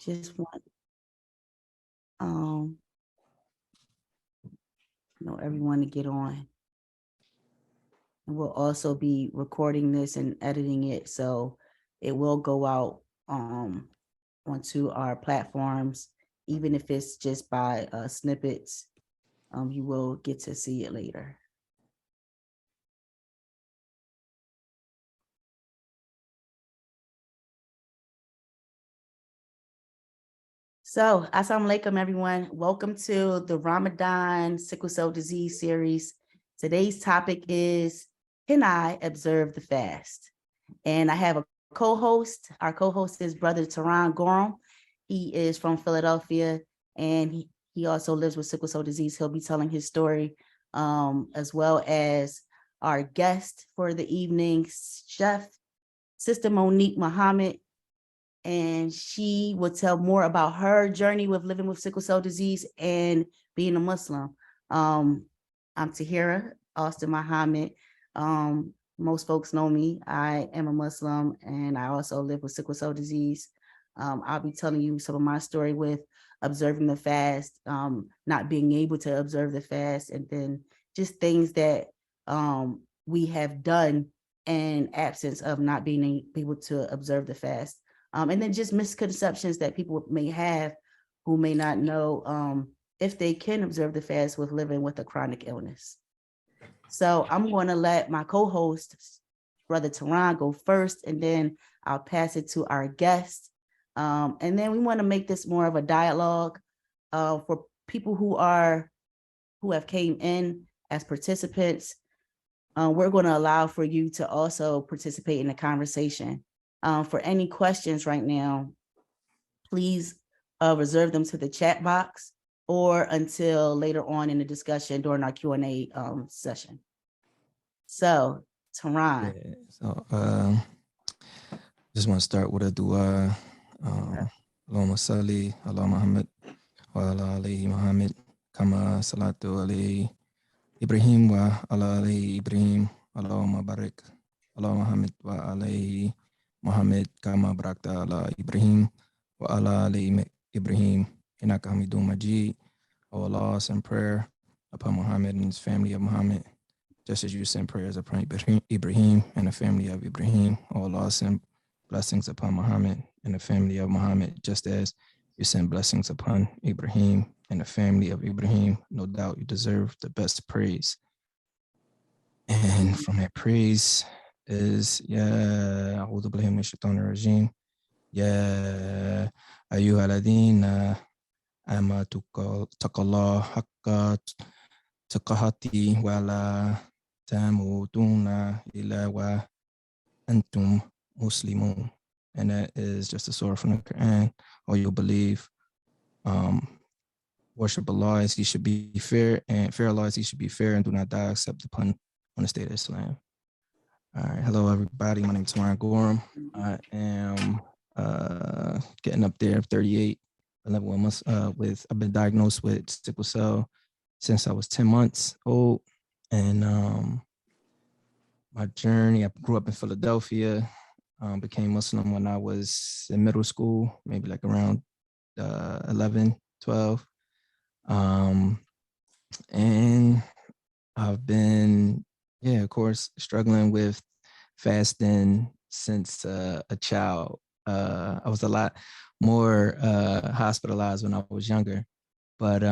just want everyone to get on. And we'll also be recording this and editing it, so it will go out onto our platforms, even if it's just by snippets. You will get to see it later. So, assalamu alaikum, everyone. Welcome to the Ramadan sickle cell disease series. Today's topic is, can I observe the fast? And I have a co-host. Our co-host is Brother Tehran Gorham. He is from Philadelphia, and he also lives with sickle cell disease. He'll be telling his story, as well as our guest for the evening, Chef Sister Monique Muhammad. And she will tell more about her journey with living with sickle cell disease and being a Muslim. I'm Tahira Austin Muhammad. Most folks know me. I am a Muslim, and I also live with sickle cell disease. I'll be telling you some of my story with observing the fast, not being able to observe the fast, and then just things that we have done in absence of not being able to observe the fast. And then just misconceptions that people may have who may not know if they can observe the fast with living with a chronic illness. So I'm going to let my co-host, Brother Tehran, go first, and then I'll pass it to our guest. And then we want to make this more of a dialogue for people who have came in as participants. We're going to allow for you to also participate in the conversation. For any questions right now, please reserve them to the chat box or until later on in the discussion during our Q&A session. So, Tehran. Yeah, so just want to start with a dua. Allahumma salli ala Muhammad wa ala alayhi Muhammad kama salatu alayhi Ibrahim wa ala alayhi Ibrahim. Allahumma barik ala Muhammad wa alayhi Muhammad kama barakta ala Ibrahim wa ala alayhi Ibrahim innaka Hamidum Majid. O Allah, send prayer upon Muhammad and his family of Muhammad, just as you send prayers upon Ibrahim and the family of Ibrahim. O Allah, send blessings upon Muhammad and the family of Muhammad, just as you send blessings upon Ibrahim and the family of Ibrahim. No doubt you deserve the best praise. And from that praise is, Ya A'udhu Billahi Minash Shaitanir Rajim. Ya Ayyuhalladhina amanu taqullaha haqqa tuqatihi wa la tamutunna illa wa antum muslimun. And that is just a surah from the Quran. Or you'll believe, worship Allah as he should be fair, and fear Allah as he should be fair, and do not die except upon on the state of Islam. All right, hello everybody. My name is Tehran Gorham. I am getting up there, 38. I've been diagnosed with sickle cell since I was 10 months old, and my journey. I grew up in Philadelphia. Became Muslim when I was in middle school, maybe like around 11, 12. And I've been, of course, struggling with fasting since a child. I was a lot more hospitalized when I was younger. But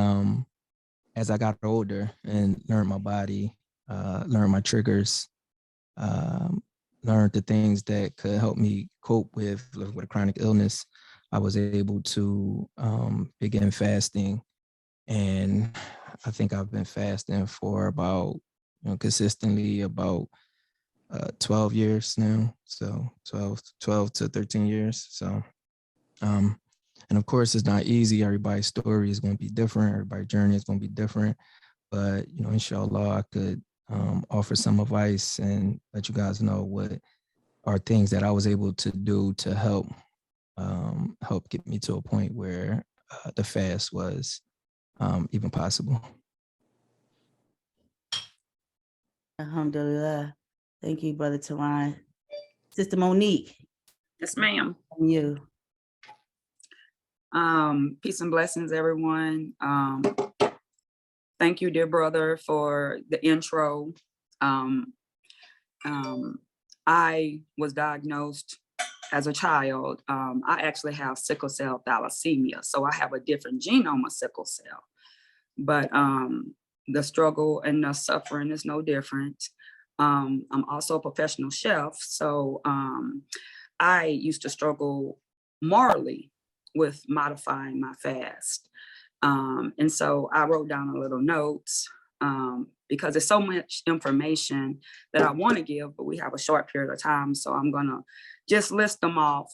as I got older and learned my body, learned my triggers, learned the things that could help me cope with a chronic illness, I was able to begin fasting. And I think I've been fasting for about, consistently about 12 years now. So 12 to 13 years. So, and of course it's not easy. Everybody's story is going to be different. Everybody's journey is going to be different. But, inshallah, I could offer some advice and let you guys know what are things that I was able to do to help get me to a point where the fast was even possible. Alhamdulillah. Thank you, Brother Tehran. Sister Monique. Yes, ma'am. You. Peace and blessings, everyone. Thank you, dear brother, for the intro. Um, I was diagnosed as a child. I actually have sickle cell thalassemia, so I have a different genome of sickle cell. But the struggle and the suffering is no different. I'm also a professional chef, so I used to struggle morally with modifying my fast. And so I wrote down a little notes because there's so much information that I want to give, but we have a short period of time. So I'm going to just list them off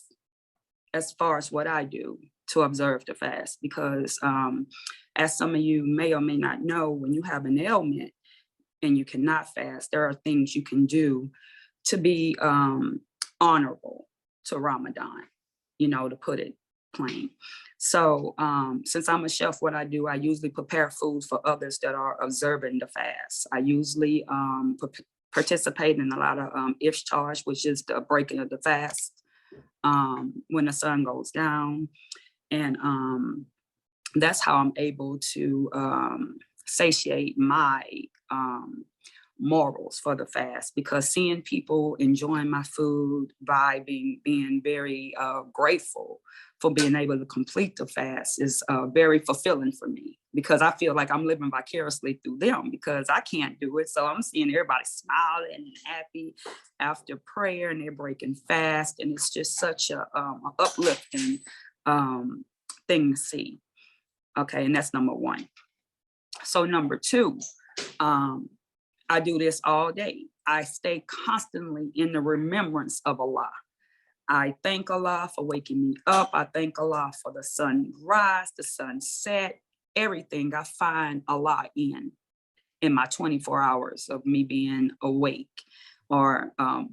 as far as what I do to observe the fast, because as some of you may or may not know, when you have an ailment and you cannot fast, there are things you can do to be honorable to Ramadan, to put it plain. So since I'm a chef, what I do, I usually prepare foods for others that are observing the fast. I usually participate in a lot of iftar, which is the breaking of the fast when the sun goes down. And that's how I'm able to satiate my morals for the fast, because seeing people enjoying my food, vibing, being very grateful for being able to complete the fast is very fulfilling for me, because I feel like I'm living vicariously through them because I can't do it. So I'm seeing everybody smiling and happy after prayer, and they're breaking fast, and it's just such a uplifting thing to see. Okay, and that's number one. So number two, I do this all day. I stay constantly in the remembrance of Allah. I thank Allah for waking me up. I thank Allah for the sunrise, the sunset, everything I find Allah in my 24 hours of me being awake or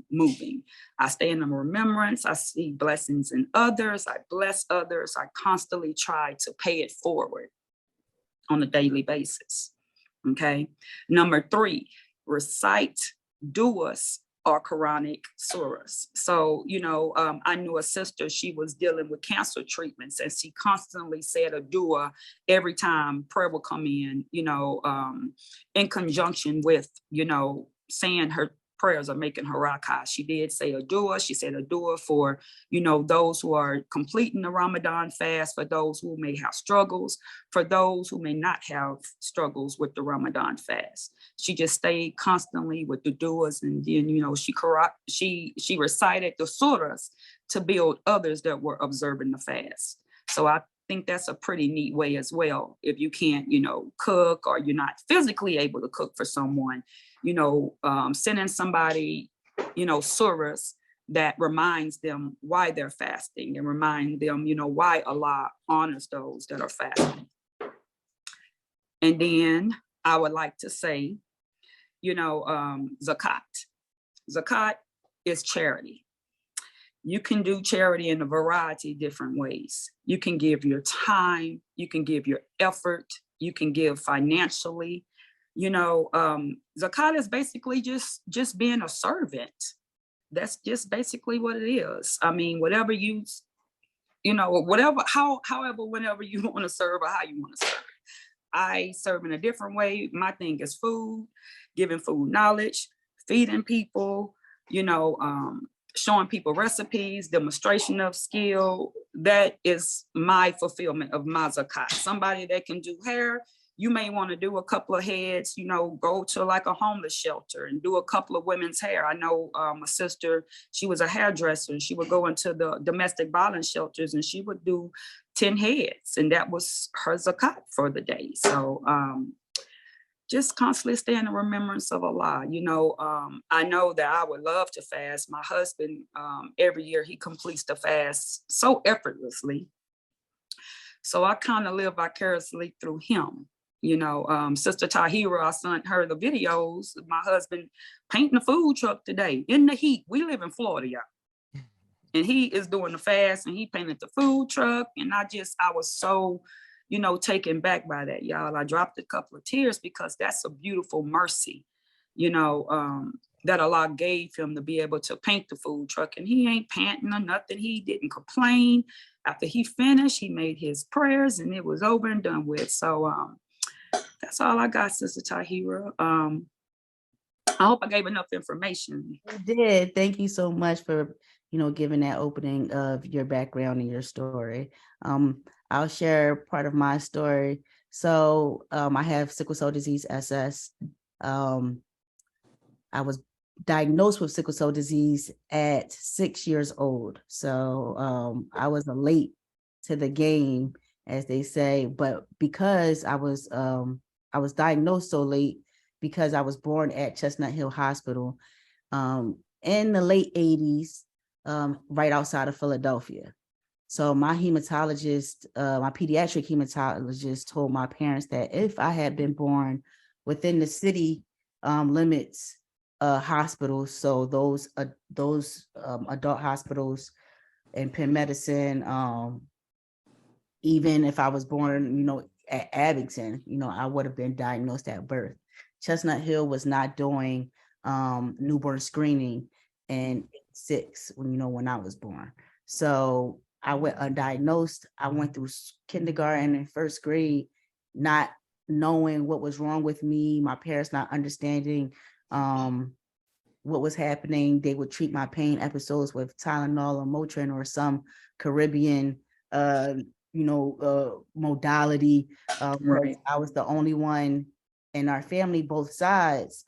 moving. I stay in the remembrance. I see blessings in others. I bless others. I constantly try to pay it forward on a daily basis. Okay. Number three, recite duas or Quranic surahs. So, I knew a sister, she was dealing with cancer treatments, and she constantly said a dua every time prayer would come in, in conjunction with, saying her prayers are making her rakah. She did say a dua. She said a dua for, those who are completing the Ramadan fast, for those who may have struggles, for those who may not have struggles with the Ramadan fast. She just stayed constantly with the duas, and then, she recited the surahs to build others that were observing the fast. So I think that's a pretty neat way as well. If you can't, cook, or you're not physically able to cook for someone, sending somebody, surahs that reminds them why they're fasting, and remind them, why Allah honors those that are fasting. And then I would like to say, zakat. Zakat is charity. You can do charity in a variety of different ways. You can give your time, you can give your effort, you can give financially. Zakat is basically just being a servant. That's just basically what it is. I mean, whatever whenever you want to serve, or how you want to serve. I serve in a different way. My thing is food, giving food knowledge, feeding people, showing people recipes, demonstration of skill. That is my fulfillment of my zakat. Somebody that can do hair, you may want to do a couple of heads, go to like a homeless shelter and do a couple of women's hair. I know my sister, she was a hairdresser, and she would go into the domestic violence shelters, and she would do 10 heads, and that was her zakat for the day. So just constantly stay in the remembrance of Allah. I know that I would love to fast. My husband, every year he completes the fast so effortlessly. So I kind of live vicariously through him. Sister Tahira, I sent her the videos of my husband painting a food truck today in the heat. We live in Florida, y'all. And he is doing the fast, and he painted the food truck. And I was so, taken back by that, y'all. I dropped a couple of tears, because that's a beautiful mercy, that Allah gave him to be able to paint the food truck. And he ain't panting or nothing. He didn't complain. After he finished, he made his prayers and it was over and done with. So that's all I got, Sister Tahira. I hope I gave enough information. You did. Thank you so much for, giving that opening of your background and your story. I'll share part of my story. So I have sickle cell disease, SS. I was diagnosed with sickle cell disease at 6 years old. So I was late to the game, as they say, but because I was diagnosed so late, because I was born at Chestnut Hill Hospital in the late 80s, right outside of Philadelphia. So my hematologist, my pediatric hematologist told my parents that if I had been born within the city limits hospitals, so those adult hospitals and Penn Medicine, even if I was born, at Abington, I would have been diagnosed at birth. Chestnut Hill was not doing newborn screening in 6 when I was born. So I went undiagnosed. I went through kindergarten and first grade, not knowing what was wrong with me, my parents not understanding what was happening. They would treat my pain episodes with Tylenol or Motrin or some Caribbean modality. Right. I was the only one in our family, both sides,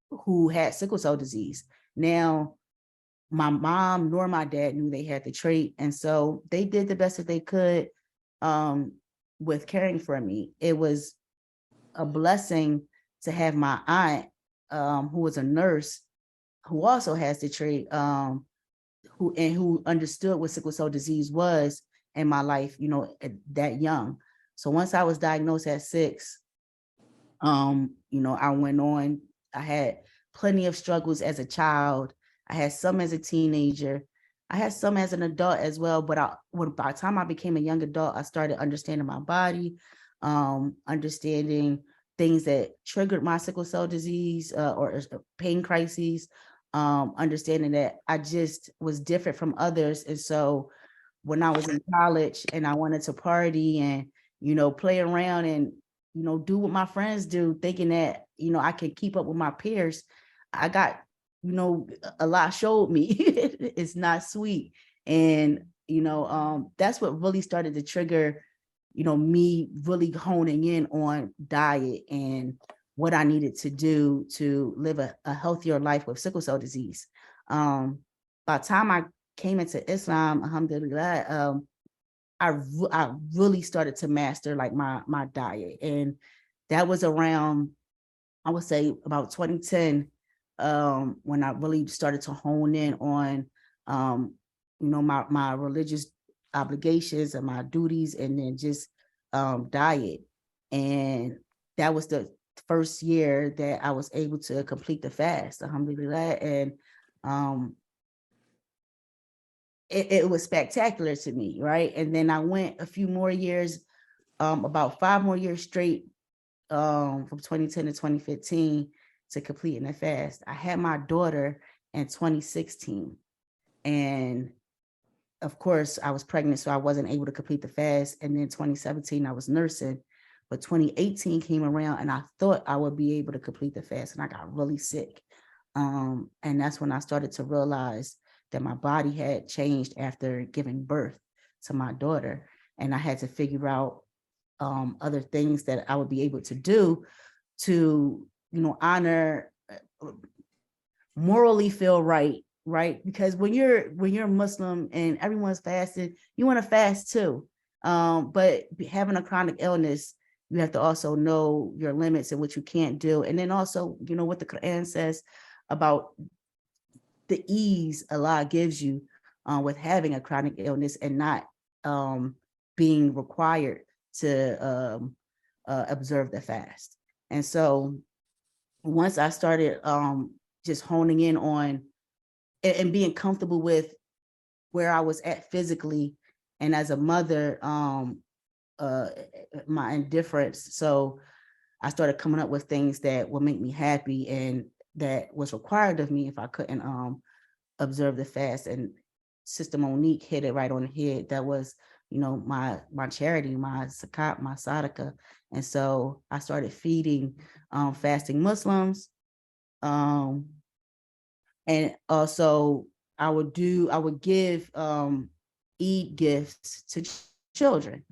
who had sickle cell disease. Now, my mom nor my dad knew they had the trait, and so they did the best that they could with caring for me. It was a blessing to have my aunt, who was a nurse, who also has the trait, who understood what sickle cell disease was in my life, that young. So once I was diagnosed at 6, I went on. I had plenty of struggles as a child. I had some as a teenager. I had some as an adult as well. But by the time I became a young adult, I started understanding my body, understanding things that triggered my sickle cell disease or pain crises, understanding that I just was different from others. And so when I was in college and I wanted to party and, play around and, do what my friends do, thinking that, I could keep up with my peers, I got, a lot showed me it's not sweet. And, that's what really started to trigger, me really honing in on diet and what I needed to do to live a healthier life with sickle cell disease. By the time I came into Islam, alhamdulillah, I really started to master like my diet. And that was around, I would say about 2010, when I really started to hone in on, my religious obligations and my duties, and then just diet. And that was the first year that I was able to complete the fast, alhamdulillah. And it was spectacular to me, right? And then I went a few more years, about 5 more years straight, from 2010 to 2015 to completing the fast. I had my daughter in 2016. And of course, I was pregnant, so I wasn't able to complete the fast. And then 2017, I was nursing. But 2018 came around and I thought I would be able to complete the fast, and I got really sick. And that's when I started to realize that my body had changed after giving birth to my daughter. And I had to figure out other things that I would be able to do to, honor, morally feel right, because when you're Muslim and everyone's fasting, you want to fast too. But having a chronic illness, you have to also know your limits and what you can't do. And then also, what the Quran says about the ease Allah gives you with having a chronic illness and not being required to observe the fast. And so once I started just honing in on and being comfortable with where I was at physically, and as a mother, my indifference. So I started coming up with things that would make me happy and that was required of me if I couldn't observe the fast. And Sister Monique hit it right on the head. That was, my charity, my zakat, my sadaqah. And so I started feeding fasting Muslims. And also I would give Eid gifts to children.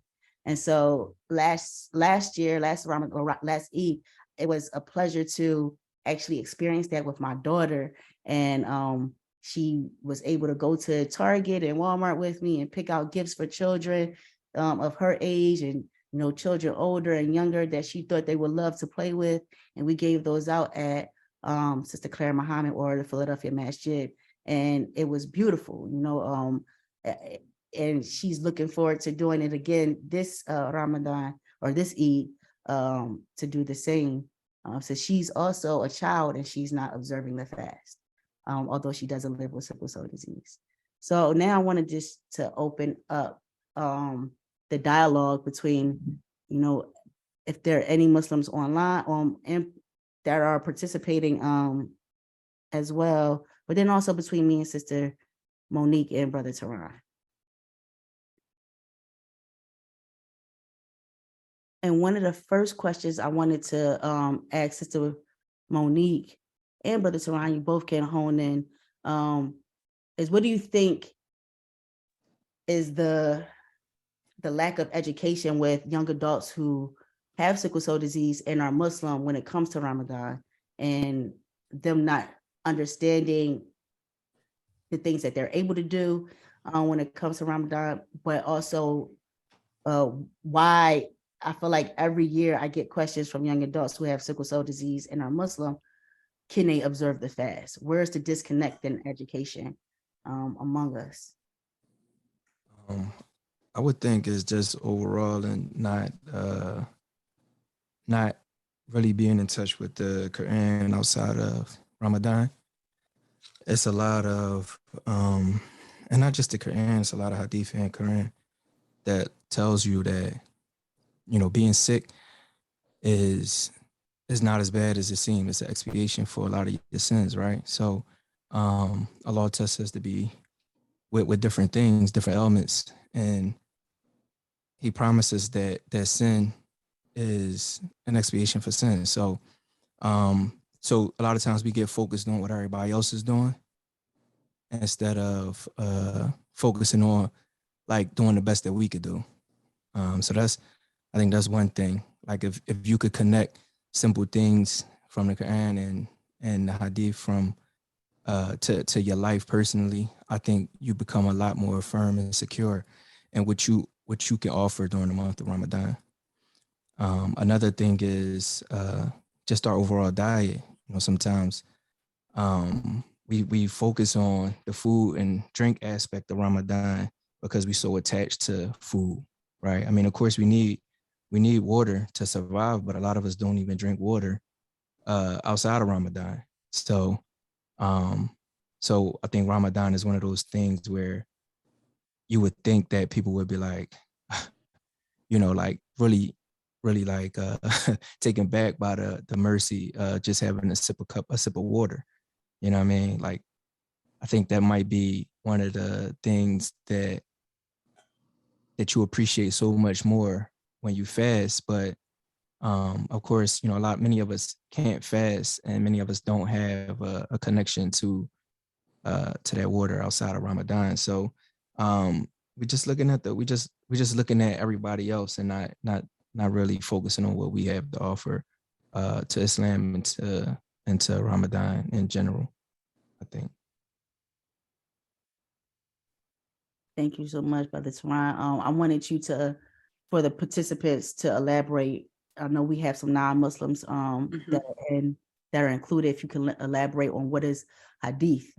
And so last Ramadan, or last Eid, it was a pleasure to actually experience that with my daughter. And she was able to go to Target and Walmart with me and pick out gifts for children of her age, and children older and younger that she thought they would love to play with. And we gave those out at Sister Claire Muhammad or the Philadelphia Masjid, and it was beautiful. And she's looking forward to doing it again this Ramadan or this Eid, to do the same. So she's also a child and she's not observing the fast, although she doesn't live with sickle cell disease. So now I wanted just to open up the dialogue between, if there are any Muslims online and that are participating as well, but then also between me and Sister Monique and Brother Teron. And one of the first questions I wanted to ask Sister Monique and Brother Teron, you both can hone in, is what do you think is the lack of education with young adults who have sickle cell disease and are Muslim when it comes to Ramadan, and them not understanding the things that they're able to do when it comes to Ramadan, but also why I feel like every year I get questions from young adults who have sickle cell disease and are Muslim, can they observe the fast? Where's the disconnect in education among us? I would think it's just overall and not really being in touch with the Quran outside of Ramadan. It's a lot of and not just the Quran, it's a lot of hadith and Quran that tells you that, being sick is not as bad as it seems. It's an expiation for a lot of your sins, right? So Allah tests us to be with different things, different elements, and he promises that sin is an expiation for sin. So so a lot of times we get focused on what everybody else is doing instead of focusing on like doing the best that we could do. So I think that's one thing. Like if you could connect simple things from the Quran and the Hadith from to your life personally, I think you become a lot more firm and secure in what you can offer during the month of Ramadan. Another thing is just our overall diet. Sometimes we focus on the food and drink aspect of Ramadan because we're so attached to food, right? I mean, of course, we need water to survive, but a lot of us don't even drink water outside of Ramadan. So I think Ramadan is one of those things where you would think that people would be like, like really like taken back by the mercy, just having a sip of water. You know what I mean? Like, I think that might be one of the things that you appreciate so much more when you fast. But of course, many of us can't fast, and many of us don't have a connection to that water outside of Ramadan. So we're just looking at we're just looking at everybody else and not really focusing on what we have to offer to Islam and to Ramadan in general, I think. Thank you so much, Brother Teron. I wanted you for the participants to elaborate. I know we have some non-Muslims that are included. If you can elaborate on what is hadith.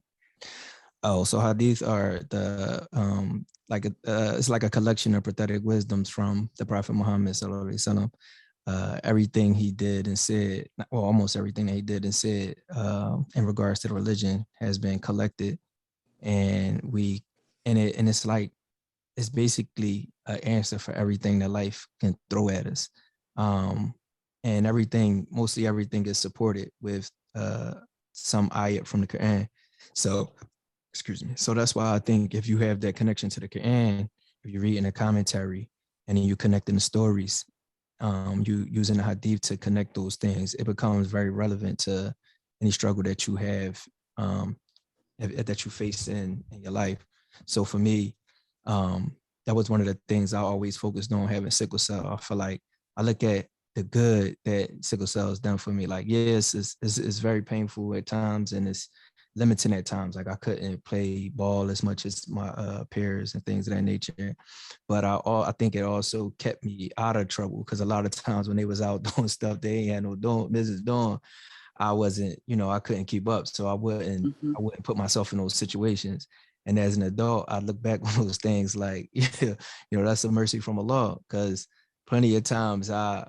Oh, so hadith are the it's like a collection of prophetic wisdoms from the Prophet Muhammad sallallahu alaihi wasallam. Everything he did and said, well, almost everything that he did and said in regards to the religion has been collected, and it's basically an answer for everything that life can throw at us. and mostly everything is supported with some ayat from the Quran. So, excuse me. So that's why I think if you have that connection to the Quran, if you're reading a commentary and then you connecting the stories, you using the hadith to connect those things, it becomes very relevant to any struggle that you have, that you face in your life. So for me, that was one of the things I always focused on, having sickle cell. I feel like I look at the good that sickle cell has done for me. Like, yes, it's very painful at times and it's limiting at times. Like I couldn't play ball as much as my peers and things of that nature. But I think it also kept me out of trouble, because a lot of times when they was out doing stuff they ain't had no business doing, I wasn't, I couldn't keep up. So I wouldn't put myself in those situations. And as an adult, I look back on those things like, that's a mercy from Allah, because plenty of times like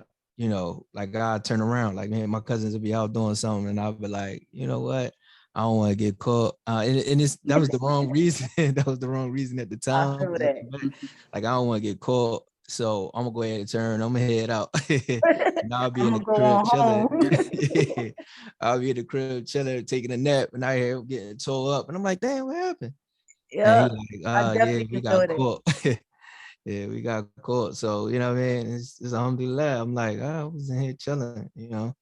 I turn around, like, man, my cousins would be out doing something and I'll be like, you know what? I don't want to get caught. That was the wrong reason. That was the wrong reason at the I time. feel that. Like, I don't want to get caught. So I'm gonna go ahead and turn. I'm gonna head out. And I'll be in the I'm gonna go crib on chilling. home. I'll be in the crib chilling, taking a nap, and I hear him getting tore up. And I'm like, damn, what happened? Yeah, And he I like, yeah, definitely we can feel got that. caught. Yeah, we got caught. So, you know what I mean? It's alhamdulillah. I'm like, I was in here chilling, Yeah,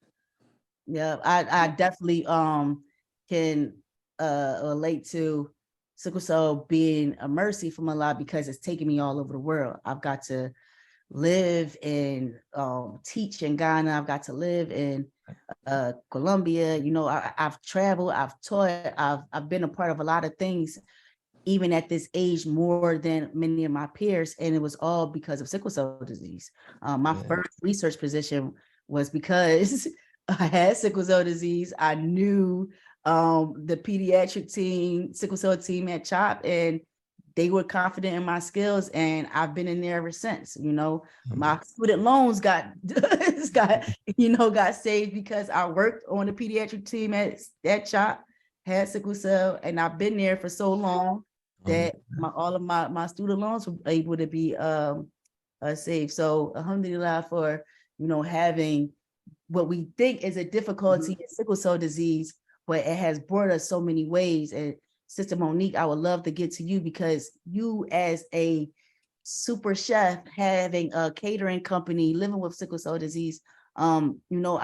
I definitely can relate to sickle cell being a mercy from Allah, because it's taken me all over the world. I've got to live and teach in Ghana. I've got to live in Colombia. I've traveled, I've taught, I've been a part of a lot of things, even at this age, more than many of my peers, and it was all because of sickle cell disease. My first research position was because I had sickle cell disease. I knew the pediatric team, sickle cell team at CHOP, and they were confident in my skills, and I've been in there ever since. My student loans got got saved because I worked on the pediatric team at CHOP, had sickle cell, and I've been there for so long that all of my student loans were able to be saved. So alhamdulillah for having what we think is a difficulty in sickle cell disease, but it has brought us so many ways. And Sister Monique, I would love to get to you, because you, as a super chef, having a catering company, living with sickle cell disease, I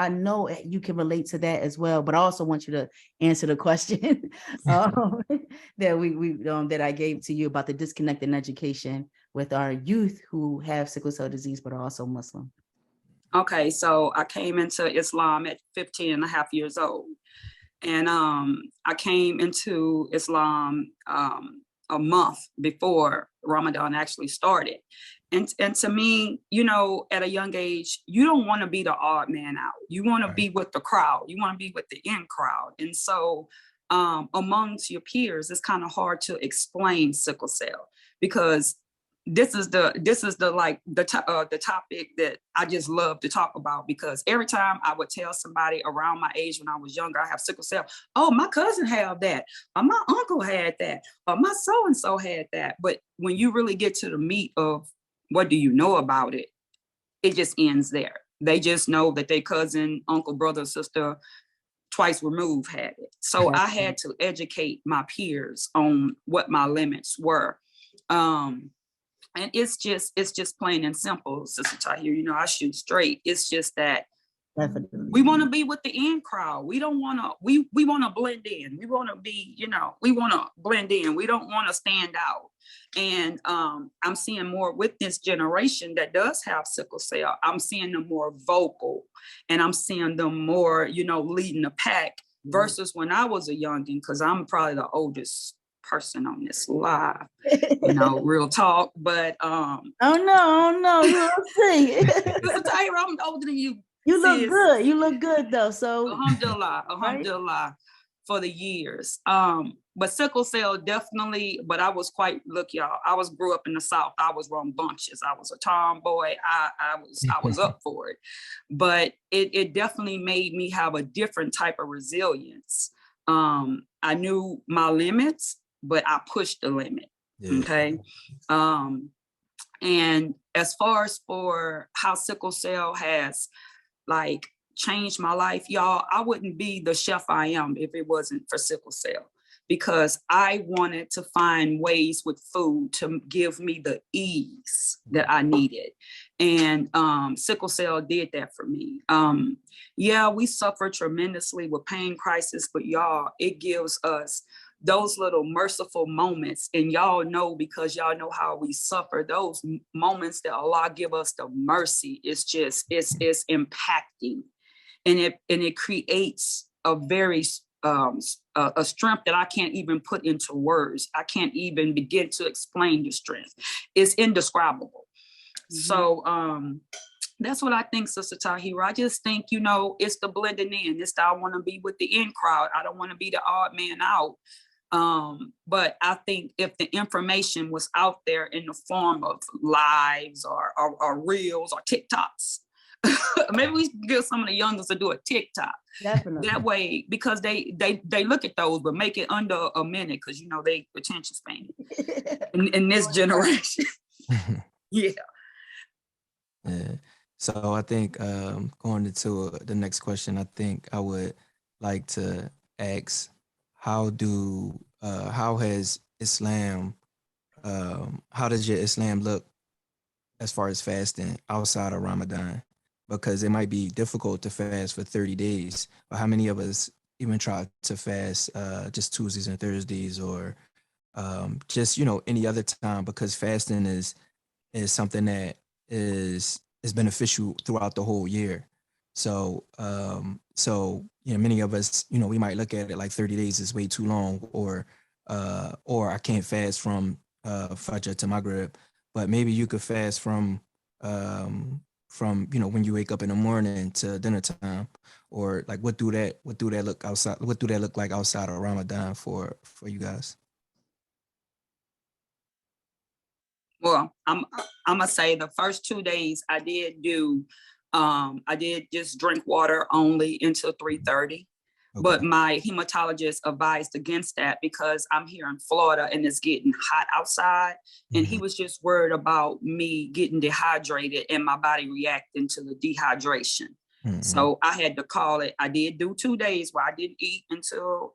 know you can relate to that as well. But I also want you to answer the question that I gave to you about the disconnect in education with our youth who have sickle cell disease but are also Muslim. Okay, so I came into Islam at 15 and a half years old. And I came into Islam a month before Ramadan actually started. And to me, at a young age, you don't want to be the odd man out. You want to be with the crowd. You want to be with the in crowd. And so amongst your peers, it's kind of hard to explain sickle cell, because this is the topic that I just love to talk about, because every time I would tell somebody around my age when I was younger, I have sickle cell. Oh, my cousin had that, or my uncle had that, or my so-and-so had that. But when you really get to the meat of what do you know about it, it just ends there. They just know that their cousin, uncle, brother, sister, twice removed had it. So I had to educate my peers on what my limits were. And it's just plain and simple, Sister Tahir, I shoot straight. It's just that we want to be with the in crowd. We don't want to, we want to blend in. We want to be, we want to blend in. We don't want to stand out. And I'm seeing more with this generation that does have sickle cell. I'm seeing them more vocal, and I'm seeing them more, leading the pack versus when I was a youngin', because I'm probably the oldest person on this live, real talk. But oh no, you don't see. Sister Tahir, I'm older than you. You look good. You look good though. So alhamdulillah for the years. But sickle cell definitely, but I was look, y'all, I grew up in the South. I was rambunctious. I was a tomboy. I was up for it. But it definitely made me have a different type of resilience. I knew my limits, but I pushed the limit. Yeah. Okay. And as far as for how sickle cell has like changed my life, y'all. I wouldn't be the chef I am if it wasn't for sickle cell, because I wanted to find ways with food to give me the ease that I needed. And sickle cell did that for me. Yeah, we suffer tremendously with pain crisis, but y'all, it gives us those little merciful moments. And y'all know, because y'all know how we suffer, those moments that Allah give us the mercy, it's impacting. And it creates a very a strength that I can't even put into words. I can't even begin to explain the strength. It's indescribable. So that's what I think, Sister Tahira. I just think, it's the blending in. It's the, I want to be with the in crowd. I don't want to be the odd man out. But I think if the information was out there in the form of lives or reels or TikToks, maybe we can get some of the youngest to do a TikTok. Definitely. That way, because they look at those, but make it under a minute, because they attention span in this generation. Yeah. Yeah. So I think going into the next question, I think I would like to ask, how has Islam, how does your Islam look as far as fasting outside of Ramadan? Because it might be difficult to fast for 30 days, but how many of us even try to fast just Tuesdays and Thursdays, or just, any other time? Because fasting is something that is beneficial throughout the whole year. So, many of us, we might look at it like 30 days is way too long, or I can't fast from Fajr to Maghrib, but maybe you could fast from when you wake up in the morning to dinner time, or like what do that look like outside of Ramadan for you guys? Well, I'm gonna say the first 2 days I did just drink water only until 3:30. Okay. But my hematologist advised against that, because I'm here in Florida and it's getting hot outside. And he was just worried about me getting dehydrated and my body reacting to the dehydration. So I had to call it. I did do 2 days where I didn't eat until,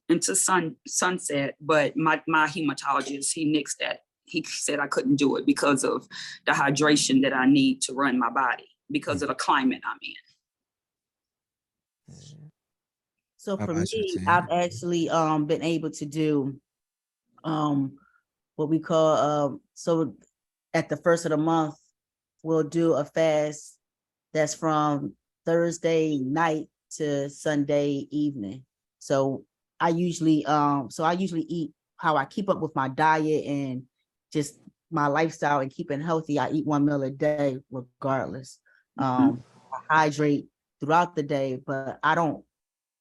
into sunset. But my hematologist, he nixed that. He said I couldn't do it because of the hydration that I need to run my body, because of the climate I'm in. So for me, I've actually been able to do what we call so at the first of the month, we'll do a fast that's from Thursday night to Sunday evening. So I usually eat how I keep up with my diet and just my lifestyle and keeping healthy. I eat 1 meal a day regardless. I hydrate throughout the day, but I don't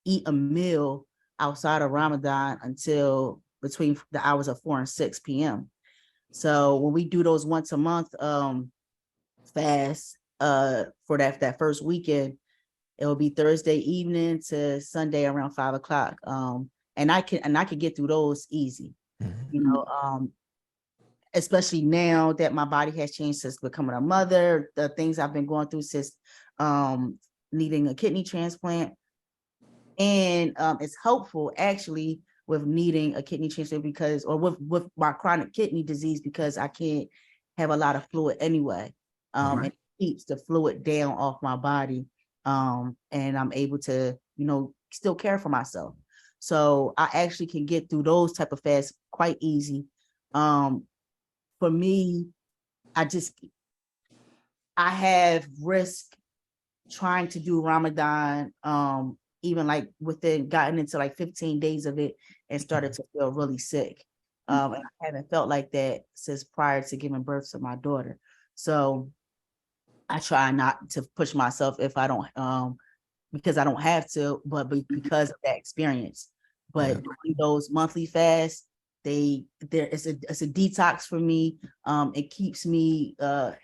eat a meal outside of Ramadan until between the hours of 4 and 6 p.m. So when we do those once a month fast for that first weekend, it will be Thursday evening to Sunday around 5 o'clock. And I can get through those easy, especially now that my body has changed since becoming a mother, the things I've been going through since needing a kidney transplant. And it's helpful actually with needing a kidney transplant or with my chronic kidney disease, because I can't have a lot of fluid anyway. It keeps the fluid down off my body. And I'm able to, still care for myself. So I actually can get through those type of fasts quite easy. For me, I have risk trying to do Ramadan, even like gotten into like 15 days of it and started to feel really sick. And I haven't felt like that since prior to giving birth to my daughter. So I try not to push myself if I don't, because I don't have to, but because of that experience. But doing those monthly fasts, it's a detox for me. It keeps me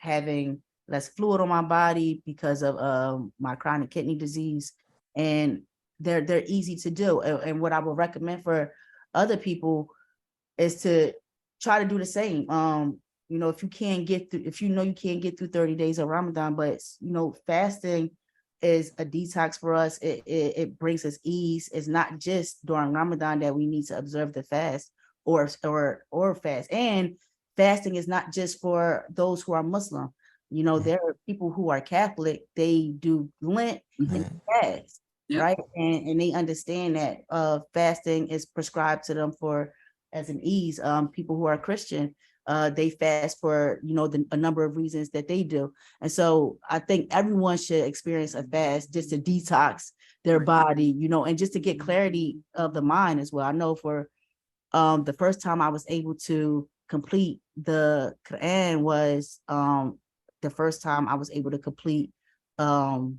having less fluid on my body because of my chronic kidney disease, and they're easy to do. And what I would recommend for other people is to try to do the same. If you can't get through 30 days of Ramadan, but fasting is a detox for us. It brings us ease. It's not just during Ramadan that we need to observe the fast or fast. And fasting is not just for those who are Muslim. You know, there are people who are Catholic, they do Lent and fast, right? And they understand that fasting is prescribed to them for as an ease. People who are Christian, they fast for, you know, a number of reasons that they do. And so I think everyone should experience a fast just to detox their body, you know, and just to get clarity of the mind as well. I know for the first time I was able to complete the Quran was the first time I was able to complete the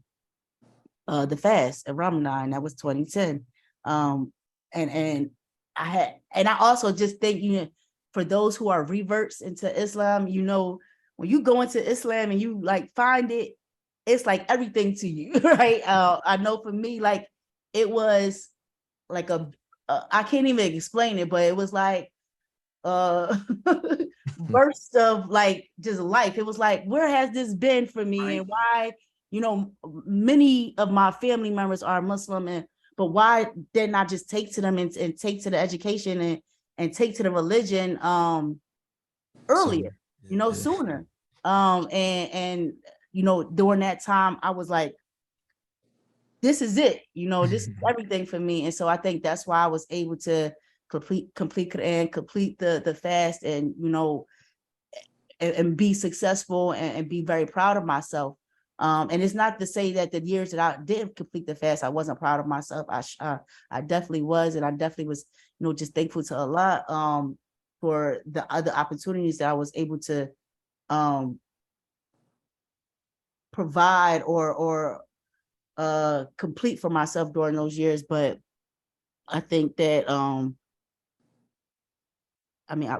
fast at Ramadan. That was 2010. And I also just think, you know, for those who are reverts into Islam, you know, when you go into Islam and you like find it, it's like everything to you, right? I know for me, like it was like I can't even explain it, but it was like burst of like just life. It was like, where has this been for me, and why, you know, many of my family members are Muslim, but why didn't I just take to them and take to the education and take to the religion earlier, you know, sooner. And you know, during that time I was like, this is it, you know, this is everything for me. And so I think that's why I was able to complete Quran, complete the fast, and you know, and be successful and be very proud of myself. And it's not to say that the years that I didn't complete the fast, I wasn't proud of myself. I definitely was, and I definitely was, you know, just thankful to Allah for the other opportunities that I was able to provide or complete for myself during those years. But I think that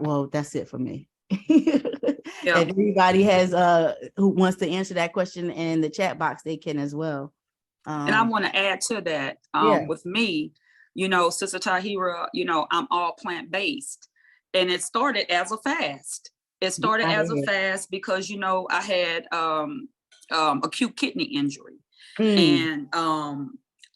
well, that's it for me. Yeah. If anybody has who wants to answer that question in the chat box, they can as well. And I want to add to that, with me, you know, Sister Tahira, you know, I'm all plant-based, and it started as a fast. It started as a fast because, you know, I had acute kidney injury. And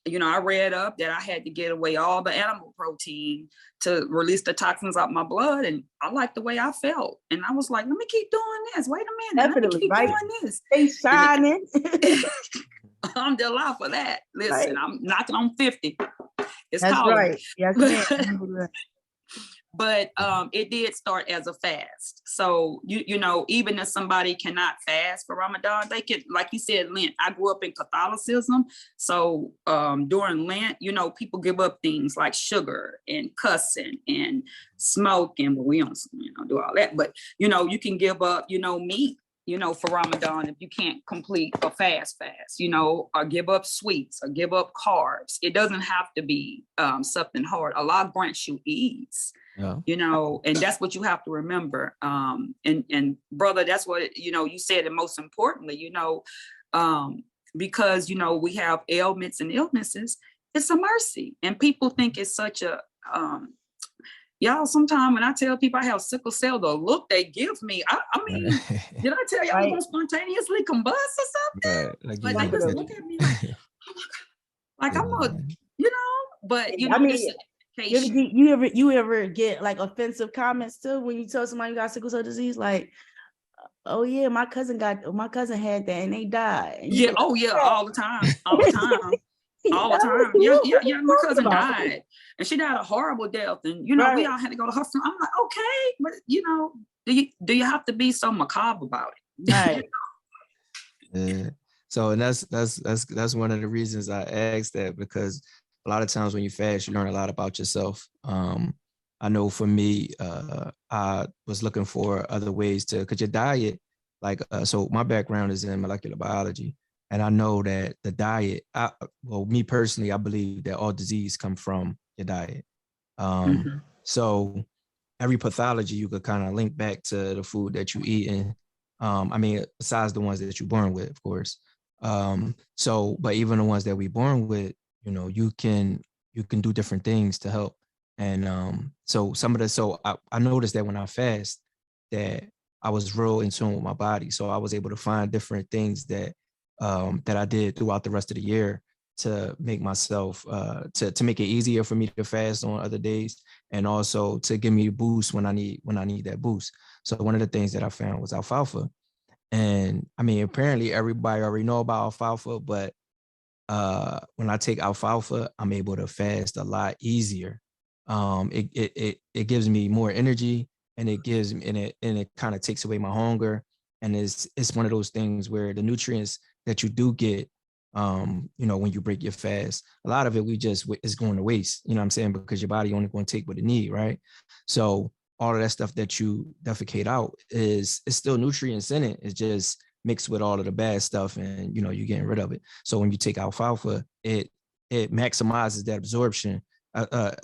you know, I read up that I had to get away all the animal protein to release the toxins out my blood, and I liked the way I felt. And I was like, let me keep doing this. Wait a minute, let me keep doing this. Stay shining. I'm alive for that. Listen, I'm knocking on 50. It's That's calling. right. Yes, ma'am. But it did start as a fast. So, you know, even if somebody cannot fast for Ramadan, they can, like you said, Lent. I grew up in Catholicism. So during Lent, you know, people give up things like sugar and cussing and smoking. But we don't, you know, do all that. But, you know, you can give up, you know, meat, you know, for Ramadan if you can't complete a fast, you know, or give up sweets or give up carbs. It doesn't have to be something hard. Allah grants you ease. Yeah. You know, and that's what you have to remember. And brother, that's what, you know, you said, and most importantly, you know, because, you know, we have ailments and illnesses, it's a mercy. And people think it's such a, y'all, sometimes when I tell people I have sickle cell, the look they give me, I mean, did I tell you I was going to spontaneously combust or something? Like they just look at me like, oh my God. Like I'm a, you know, but you know, I mean, you ever get like offensive comments too when you tell somebody you got sickle cell disease, like, oh yeah, my cousin had that and they died. Yeah, oh yeah, all the time. All the time. Yeah, my cousin died, and she died a horrible death, and you know, we all had to go to her funeral. I'm like, okay, but you know, do you have to be so macabre about it? Right. Yeah. So, and that's one of the reasons I asked that, because a lot of times when you fast, you learn a lot about yourself. I know for me, I was looking for other ways to, because your diet, like, so my background is in molecular biology, and I know that the diet, me personally, I believe that all disease come from your diet. So every pathology you could kind of link back to the food that you eat. And I mean, besides the ones that you're born with, of course. So, but even the ones that we're born with, you know, you can do different things to help. And so I noticed that when I fast, that I was real in tune with my body. So I was able to find different things that that I did throughout the rest of the year to make myself to make it easier for me to fast on other days, and also to give me a boost when I need that boost. So one of the things that I found was alfalfa. And I mean, apparently everybody already know about alfalfa, but when I take alfalfa, I'm able to fast a lot easier. It gives me more energy, and it kind of takes away my hunger. And it's one of those things where the nutrients that you do get, when you break your fast, a lot of it is going to waste. You know what I'm saying? Because your body only going to take what it need, right? So all of that stuff that you defecate out is still nutrients in it. It's just mixed with all of the bad stuff, and you're getting rid of it. So when you take alfalfa, it maximizes that absorption.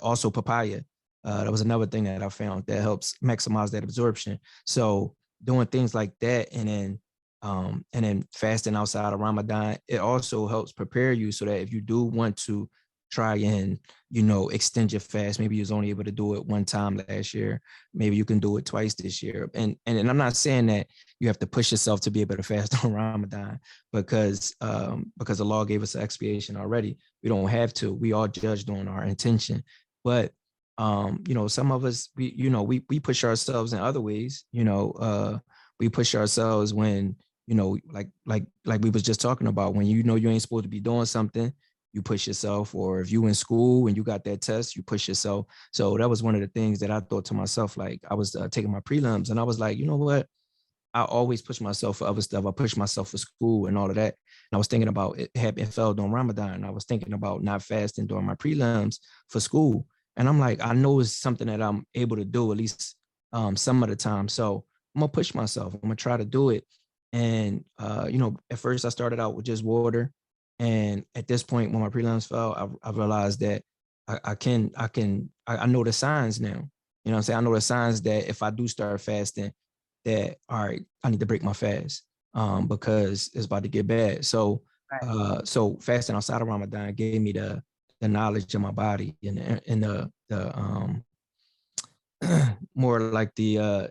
Also papaya, that was another thing that I found that helps maximize that absorption. So doing things like that, and then fasting outside of Ramadan, it also helps prepare you so that if you do want to try and extend your fast, maybe you was only able to do it one time last year, maybe you can do it twice this year. And I'm not saying that you have to push yourself to be able to fast on Ramadan, because the law gave us an expiation already. We don't have to. We all judged on our intention. But some of us, we push ourselves in other ways. We push ourselves when like we was just talking about, when you ain't supposed to be doing something, you push yourself. Or if you in school and you got that test, you push yourself. So that was one of the things that I thought to myself. Like, I was taking my prelims, and I was like, you know what? I always push myself for other stuff. I push myself for school and all of that. And I was thinking about it fell during Ramadan. I was thinking about not fasting during my prelims for school. And I'm like, I know it's something that I'm able to do at least some of the time. So I'm gonna push myself. I'm gonna try to do it. And at first I started out with just water. And at this point, when my prelims fell, I realized that I know the signs now. You know what I'm saying? I know the signs that if I do start fasting, that, all right, I need to break my fast because it's about to get bad. So so fasting outside of Ramadan gave me the knowledge of my body, and the more like the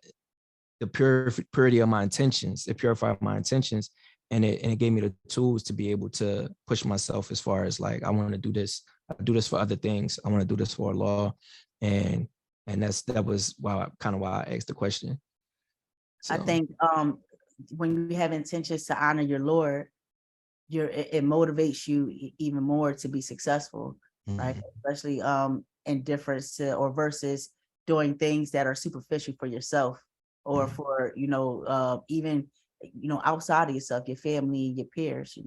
purity of my intentions. It purified my intentions, and it gave me the tools to be able to push myself as far as, like, I want to do this. I do this for other things. I want to do this for Allah. And that was why I asked the question. So. I think when you have intentions to honor your Lord, it motivates you even more to be successful, right? Especially in difference to, or versus doing things that are superficial for yourself, or for even outside of yourself, your family, your peers.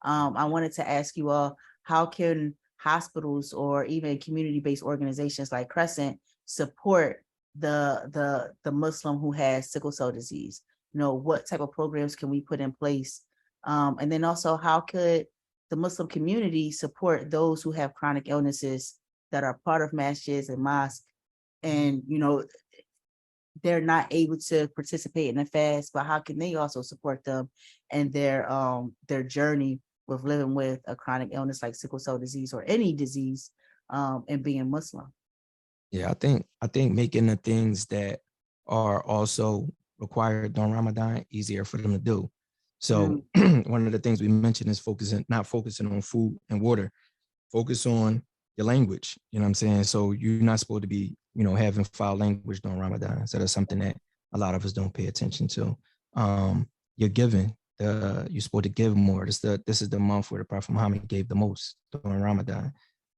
I wanted to ask you all, how can hospitals or even community-based organizations like Crescent support the Muslim who has sickle cell disease? What type of programs can we put in place? And then also, how could the Muslim community support those who have chronic illnesses that are part of masjids and mosques, and they're not able to participate in the fast, but how can they also support them in their journey with living with a chronic illness like sickle cell disease or any disease, and being Muslim? Yeah, I think making the things that are also required during Ramadan easier for them to do. So one of the things we mentioned is not focusing on food and water. Focus on your language. You know what I'm saying? So you're not supposed to be, having foul language during Ramadan. So that's something that a lot of us don't pay attention to. You're giving. You're supposed to give more. This is the month where the Prophet Muhammad gave the most during Ramadan.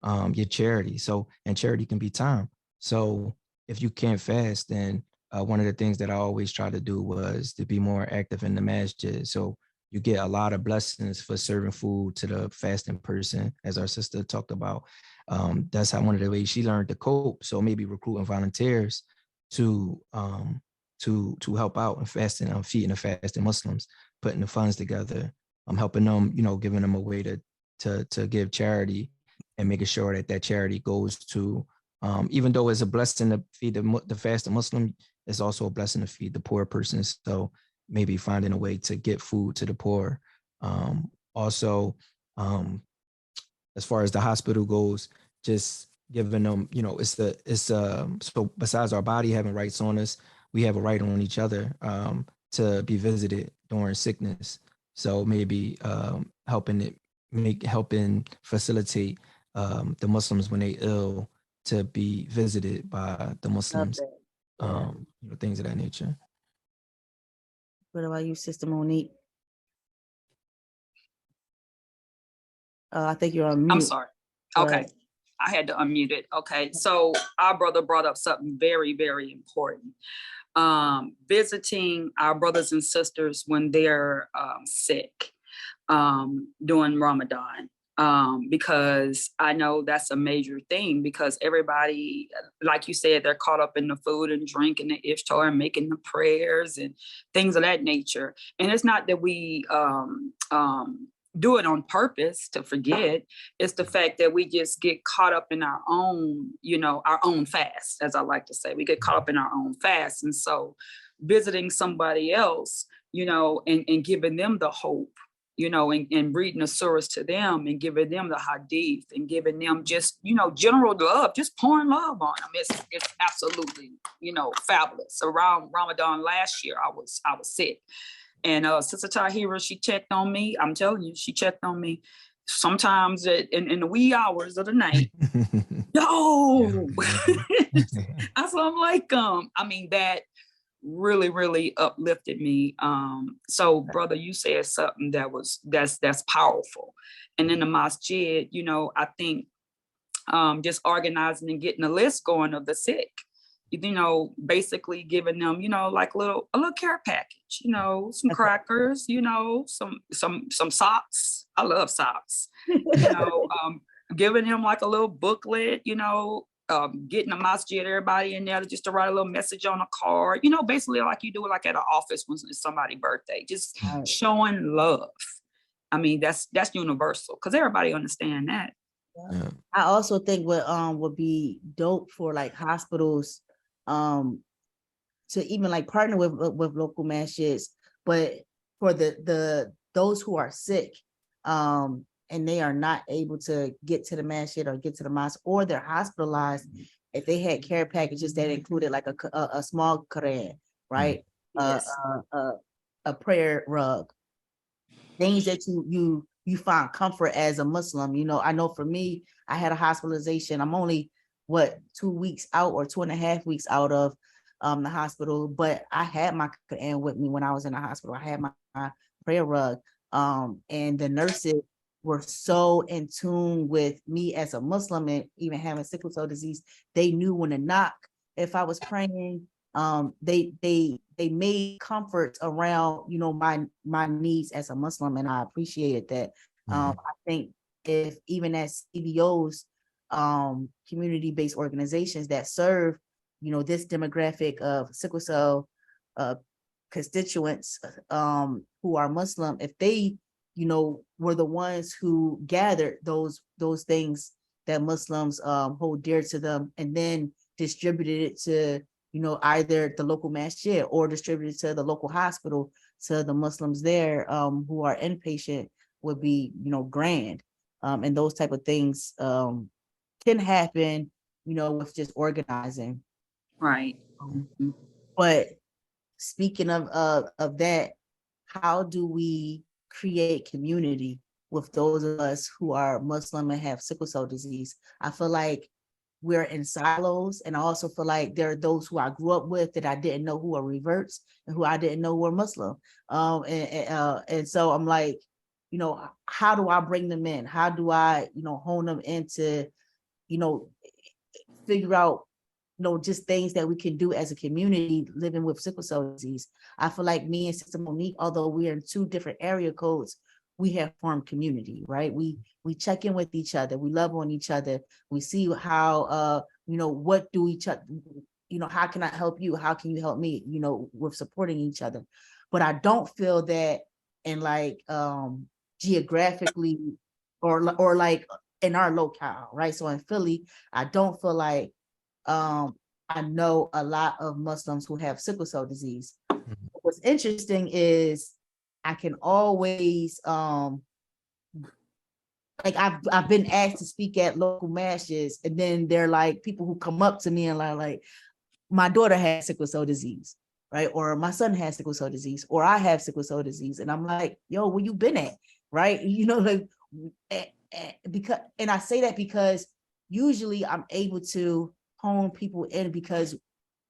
Your charity. So, and charity can be time. So if you can't fast, then one of the things that I always try to do was to be more active in the masjid. So you get a lot of blessings for serving food to the fasting person, as our sister talked about. That's how one of the ways she learned to cope. So maybe recruiting volunteers to help out in fasting, feeding the fasting Muslims, putting the funds together, helping them, giving them a way to give charity, and making sure that charity goes to, even though it's a blessing to feed the fasting Muslim, it's also a blessing to feed the poor person. So maybe finding a way to get food to the poor. Also, as far as the hospital goes, just giving them, so besides our body having rights on us, we have a right on each other to be visited during sickness. So maybe helping facilitate the Muslims when they ill to be visited by the Love Muslims, that. Yeah. things of that nature. What about you, Sister Monique? I think you're on mute. I'm sorry. Go Okay. ahead. I had to unmute it. Okay. So our brother brought up something very, very important. Visiting our brothers and sisters when they're sick during Ramadan. Because I know that's a major thing, because everybody, like you said, they're caught up in the food and drink and the iftar and making the prayers and things of that nature. And it's not that we do it on purpose to forget. It's the fact that we just get caught up in our own, our own fast, as I like to say. We get caught up in our own fast. And so visiting somebody else, and giving them the hope, and reading the surahs to them and giving them the hadith and giving them just, general love, just pouring love on them. It's absolutely, fabulous. Around Ramadan last year, I was sick. And Sister Tahira, she checked on me. I'm telling you, she checked on me sometimes in the wee hours of the night. Yo, I'm like, that really, really uplifted me. So brother, you said something that's powerful. And in the masjid, I think just organizing and getting a list going of the sick, basically giving them, like a little care package, some crackers, some socks. I love socks. Giving them like a little booklet, getting a masjid, everybody in there just to write a little message on a card, basically like you do it like at an office when it's somebody's birthday, just showing love. I mean, that's universal because everybody understand that. Yeah. I also think what would be dope for like hospitals to even like partner with local masjids, but for the those who are sick and they are not able to get to the masjid or get to the mosque, or they're hospitalized, if they had care packages that included like a small Quran, right? Yes. A prayer rug, things that you find comfort as a Muslim. I know for me, I had a hospitalization. I'm only 2 weeks out or 2.5 weeks out of the hospital, but I had my Quran with me when I was in the hospital. I had my prayer rug, and the nurses were so in tune with me as a Muslim, and even having sickle cell disease, they knew when to knock if I was praying. They made comforts around, my needs as a Muslim, and I appreciated that. I think if even as CBOs, community-based organizations that serve, this demographic of sickle cell constituents who are Muslim, if they, were the ones who gathered those things that Muslims hold dear to them, and then distributed it to, either the local masjid or distributed to the local hospital to the Muslims there who are inpatient, would be, grand. And those type of things can happen, with just organizing. Right. But speaking of that, how do we create community with those of us who are Muslim and have sickle cell disease? I feel like we're in silos, and I also feel like there are those who I grew up with that I didn't know who are reverts and who I didn't know were Muslim. And so I'm like, how do I bring them in? How do I, hone them into, figure out, just things that we can do as a community living with sickle cell disease. I feel like me and Sister Monique, although we're in 2 different area codes, we have formed community, right? We check in with each other. We love on each other. We see how, what do each other, how can I help you? How can you help me? With supporting each other. But I don't feel that in like geographically or like in our locale, right? So in Philly, I don't feel like I know a lot of Muslims who have sickle cell disease. What's interesting is I can always like I've been asked to speak at local masses, and then they're like people who come up to me and like my daughter has sickle cell disease, right? Or my son has sickle cell disease, or I have sickle cell disease. And I'm like, yo, where you been at? Right. Like, because, and I say that because usually I'm able to hone people in because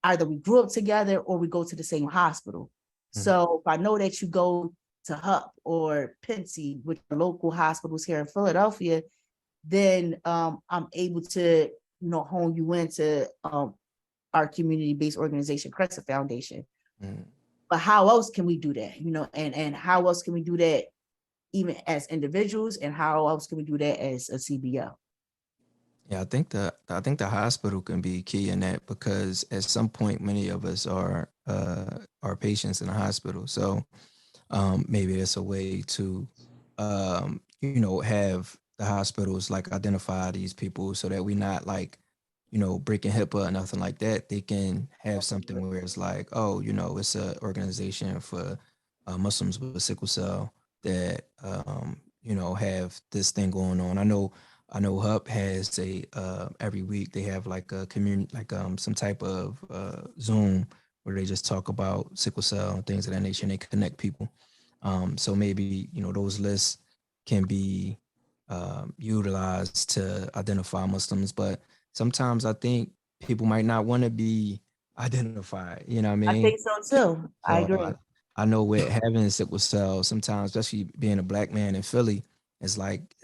either we grew up together or we go to the same hospital. So if I know that you go to HUP or Pincy, which are local hospitals here in Philadelphia, then I'm able to, hone you into our community-based organization, Crescent Foundation. But how else can we do that? And how else can we do that even as individuals, and how else can we do that as a CBO? Yeah, I think the hospital can be key in that, because at some point many of us are patients in the hospital. So maybe it's a way to have the hospitals like identify these people so that we're not like breaking HIPAA or nothing like that. They can have something where it's like, oh, it's an organization for Muslims with sickle cell that have this thing going on. I know HUP has a every week they have like a community, like some type of Zoom where they just talk about sickle cell and things of that nature, and they connect people. So maybe those lists can be utilized to identify Muslims, but sometimes I think people might not want to be identified. You know what I mean? I think so too. I agree. I know with having sickle cell, sometimes, especially being a Black man in Philly, it's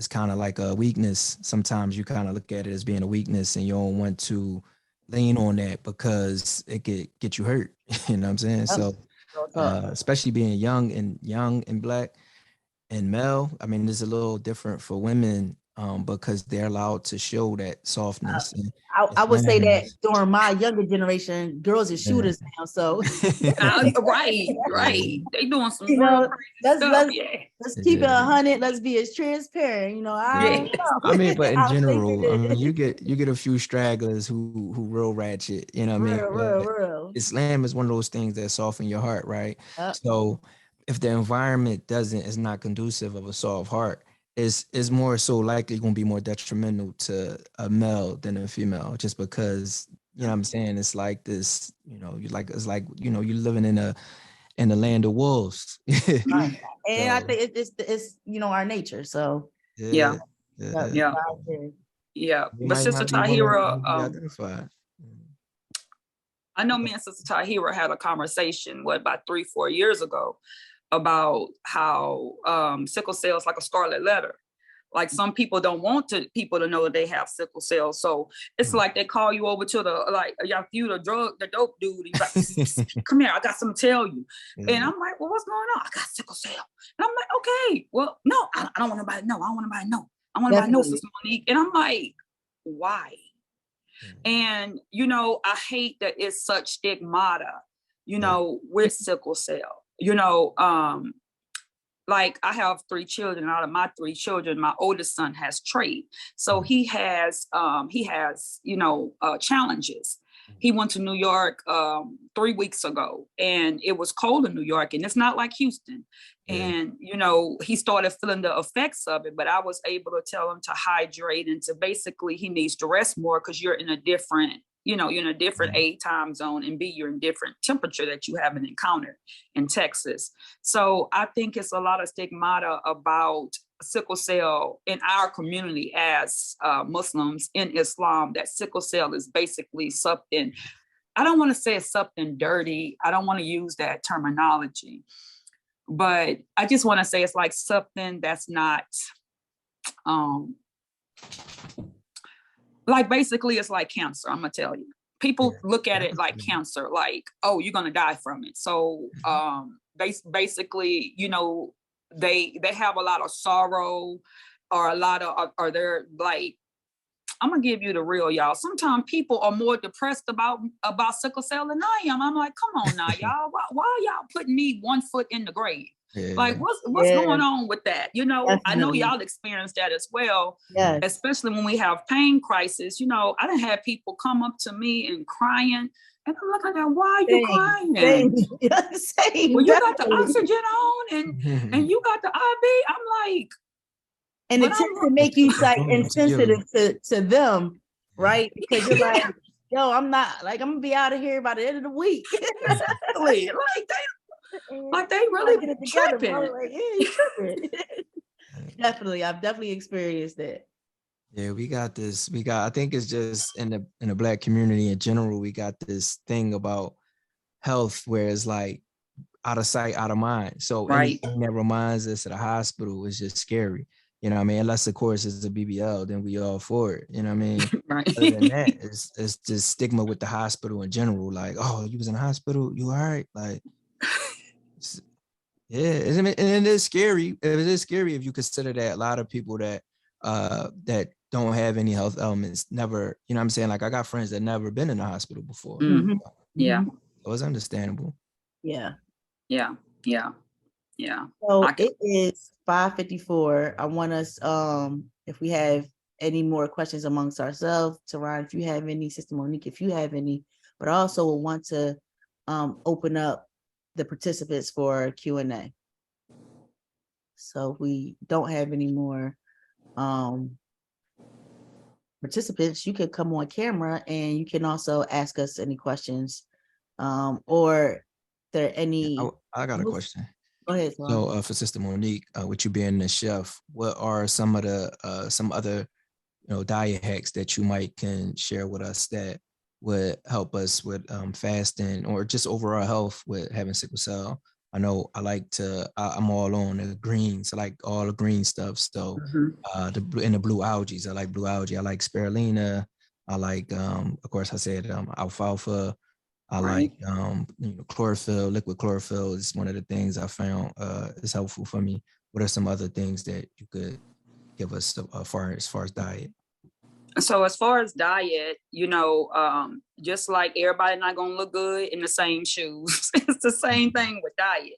kind of like a weakness. Sometimes you kind of look at it as being a weakness, and you don't want to lean on that because it could get you hurt. You know what I'm saying? So, especially being young and Black and male, I mean, it's a little different for women because they're allowed to show that softness. I would say that during my younger generation, girls are shooters now. So right. They doing some real crazy stuff. Let's keep it 100. Let's be as transparent. I mean, but in general, I mean, you get a few stragglers who real ratchet. You know what I mean? Real. Islam is one of those things that soften your heart, right? So if the environment is not conducive of a soft heart, is more so likely going to be more detrimental to a male than a female, just because you know what I'm saying. It's like this, it's like you're living in a land of wolves. Right. And I think it's our nature. So yeah. But Sister Tahira, I know me and Sister Tahira had a conversation about 3-4 years ago about how sickle cell is like a scarlet letter. Like some people don't want people to know that they have sickle cell. So it's like they call you over to the dope dude. He's like, come here, I got something to tell you. And I'm like, well, what's going on? I got sickle cell. And I'm like, okay, well, no, I don't want nobody to know. I don't want nobody to know. I want nobody to know, Sister Monique. And I'm like, why? And, I hate that it's such stigmata, with sickle cell. Like I have 3 children. Out of my 3 children, my oldest son has trait. So he has challenges. He went to New York 3 weeks ago, and it was cold in New York, and it's not like Houston. And, he started feeling the effects of it, but I was able to tell him to hydrate and to basically he needs to rest more because you're in a different, you're in a different A time zone, and B, you're in different temperature that you haven't encountered in Texas. So I think it's a lot of stigmata about sickle cell in our community as Muslims in Islam, that sickle cell is basically something, I don't want to say it's something dirty. I don't want to use that terminology, but I just want to say it's like something that's not, like basically it's like cancer. I'm gonna tell you, people look at it like cancer, like, oh, you're gonna die from it. So basically, they have a lot of sorrow, or they're like, I'm gonna give you the real, y'all. Sometimes people are more depressed about sickle cell than I am. I'm like, come on now, y'all. Why y'all putting me 1 foot in the grave? Like, what's going on with that? Definitely. I know y'all experienced that as well, especially when we have pain crisis. I done had people come up to me and crying, and I'm looking at, why are you crying? Same, well, you got the oxygen on, and you got the IV. I'm like, and it tends to make you like insensitive to them, right? Because you're like, yo, I'm not like, I'm gonna be out of here by the end of the week. Exactly. Like they really get it together, tripping. bro. Like, yeah, you tripping. Definitely, I've definitely experienced that. Yeah, we got this. I think it's just in the Black community in general, we got this thing about health where it's like out of sight, out of mind. So Right. anything that reminds us of the hospital is just scary. You know what I mean? Unless of course it's a BBL, then we all for it. You know what I mean? Right. Other than that, it's just stigma with the hospital in general. Like, oh, you was in the hospital, you all right? Like, yeah, and it is scary. It is scary if you consider that a lot of people that that don't have any health elements never, you know what I'm saying? Like I got friends that never been in the hospital before. Mm. Yeah. So it's understandable. Yeah. Yeah. Yeah. Yeah. So it is 5:54. I want us, if we have any more questions amongst ourselves, Teron, if you have any, Sister Monique, if you have any, but I also want to open up the participants for Q&A. So if we don't have any more participants, you can come on camera and you can also ask us any questions. Or there any I got a question. Go ahead. So for Sister Monique, with you being the chef, what are some of the some other diet hacks that you might can share with us that would help us with fasting or just overall health with having sickle cell? I know I'm all on the greens. I like all the green stuff. So the blue algae, I like blue algae. I like spirulina. I like of course I said alfalfa. I like chlorophyll, liquid chlorophyll is one of the things I found is helpful for me. What are some other things that you could give us as far as diet? So as far as diet, just like everybody not gonna look good in the same shoes, it's the same thing with diet.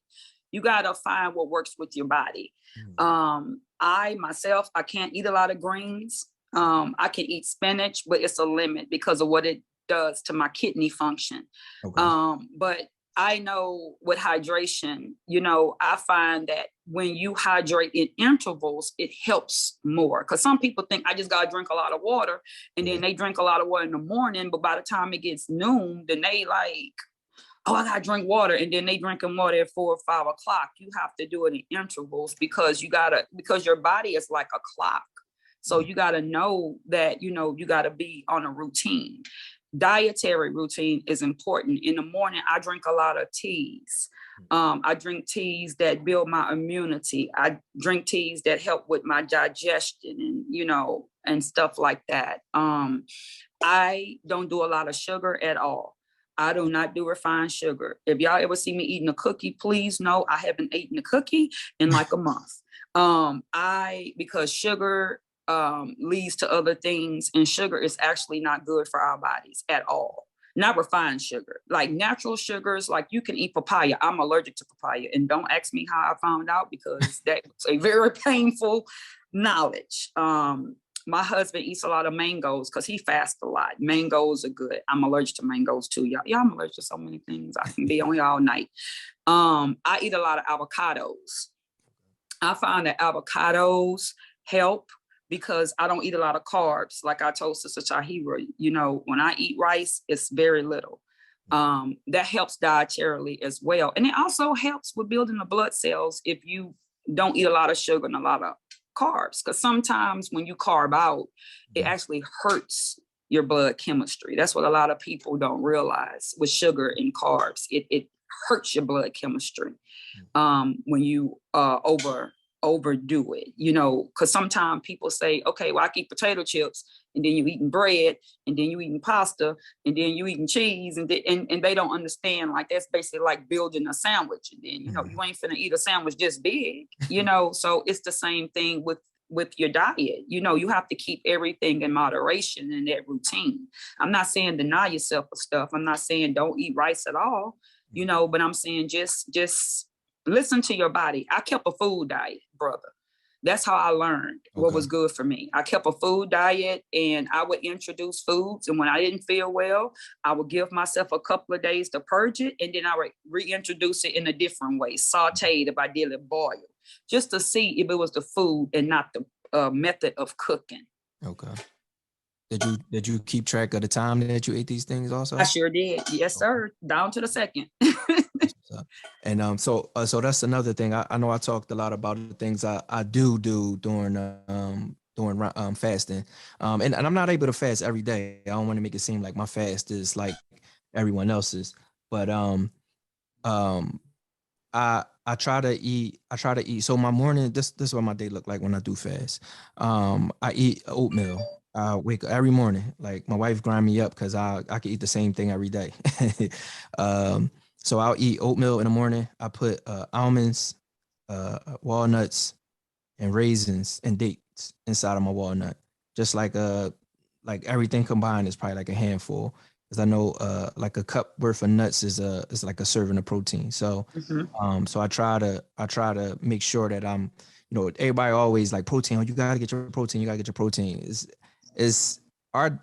You gotta find what works with your body. I myself, I can't eat a lot of greens. I can eat spinach, but it's a limit because of what it does to my kidney function. Okay. But I know with hydration, I find that when you hydrate in intervals, it helps more. Because some people think I just got to drink a lot of water, and then they drink a lot of water in the morning, but by the time it gets noon, then they like, oh, I got to drink water. And then they drinking water at 4 or 5 o'clock. You have to do it in intervals because your body is like a clock. So you got to know that, you got to be on a routine. Dietary routine is important. In the morning, I drink a lot of teas. I drink teas that build my immunity. I drink teas that help with my digestion and stuff like that. I don't do a lot of sugar at all. I do not do refined sugar. If y'all ever see me eating a cookie, please know I haven't eaten a cookie in like a month. Because sugar leads to other things, and sugar is actually not good for our bodies at all. Not refined sugar, like natural sugars, like you can eat papaya. I'm allergic to papaya, and don't ask me how I found out because that's a very painful knowledge. My husband eats a lot of mangoes because he fasts a lot. Mangoes are good. I'm allergic to mangoes too, y'all. Yeah, I'm allergic to so many things. I can be on here all night. I eat a lot of avocados. I find that avocados help because I don't eat a lot of carbs. Like I told Sister Tahira, when I eat rice, it's very little. That helps dietarily as well. And it also helps with building the blood cells if you don't eat a lot of sugar and a lot of carbs. Because sometimes when you carb out, it actually hurts your blood chemistry. That's what a lot of people don't realize with sugar and carbs. It hurts your blood chemistry when you overdo it, because sometimes people say, okay, well, I can eat potato chips, and then you eating bread, and then you eating pasta, and then you eating cheese, and they don't understand, like, that's basically like building a sandwich, and then, you ain't finna eat a sandwich this big, so it's the same thing with your diet. You have to keep everything in moderation in that routine. I'm not saying deny yourself of stuff. I'm not saying don't eat rice at all, but I'm saying just listen to your body. I kept a food diet, brother. That's how I learned what was good for me. I kept a food diet, and I would introduce foods. And when I didn't feel well, I would give myself a couple of days to purge it. And then I would reintroduce it in a different way, sauteed if I did it boiled, just to see if it was the food and not the method of cooking. Okay. did you keep track of the time that you ate these things also? I sure did. Yes, sir. Down to the second. And so that's another thing. I know I talked a lot about the things I do during fasting. And I'm not able to fast every day. I don't want to make it seem like my fast is like everyone else's. But um I try to eat. So my morning, this is what my day look like when I do fast. I eat oatmeal. I wake up every morning. Like my wife grind me up because I can eat the same thing every day. So I'll eat oatmeal in the morning. I put almonds, walnuts, and raisins and dates inside of my walnut. Just like everything combined is probably like a handful. Because I know like a cup worth of nuts is like a serving of protein. So so I try to make sure that I'm, everybody always like protein. Oh, you gotta get your protein. You gotta get your protein. Is our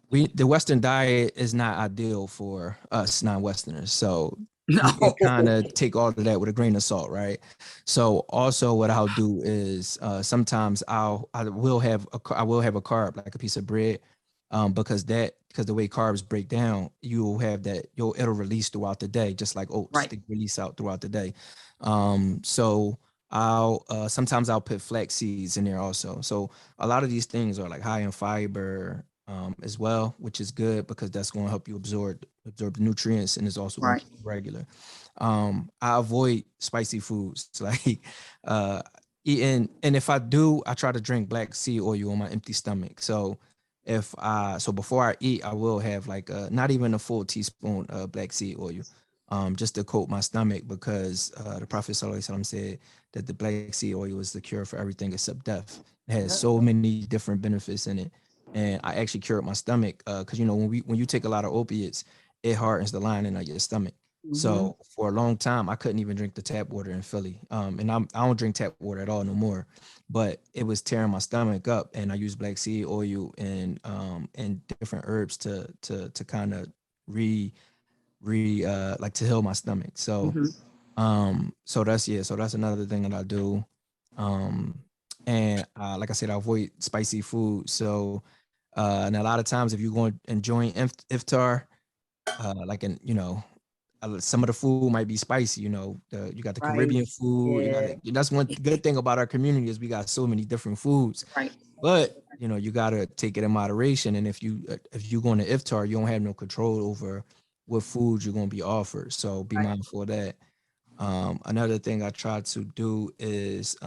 the Western diet is not ideal for us non-Westerners. So No. we kind of take all of that with a grain of salt, right? So also what I'll do is sometimes I will have a carb, like a piece of bread, because the way carbs break down, you'll have that it'll release throughout the day, just like oats, Right. they release out throughout the day. So I'll sometimes I'll put flax seeds in there also. So a lot of these things are like high in fiber as well, which is good because that's going to help you absorb the nutrients, and it's also going Right. to keep you regular. I avoid spicy foods like eating, and if I do, I try to drink black seed oil on my empty stomach. So so before I eat, I will have like not even a full teaspoon of black seed oil, just to coat my stomach, because the Prophet Sallallahu Alaihi Wasallam said that the black seed oil is the cure for everything except death. It has so many different benefits in it, and I actually cured my stomach because when you take a lot of opiates, it hardens the lining of your stomach. So for a long time, I couldn't even drink the tap water in Philly, and I don't drink tap water at all no more. But it was tearing my stomach up, and I used black seed oil and different herbs to kind of like to heal my stomach. So so that's another thing that I do. Um, and like I said, I avoid spicy food. So and a lot of times if you're going enjoying iftar, like some of the food might be spicy. You got the Right. Caribbean food. Yeah. That's one good thing about our community is we got so many different foods. Right. But you gotta take it in moderation. And if you're going to iftar, you don't have no control over what food you're going to be offered. So be mindful of that. Another thing I try to do is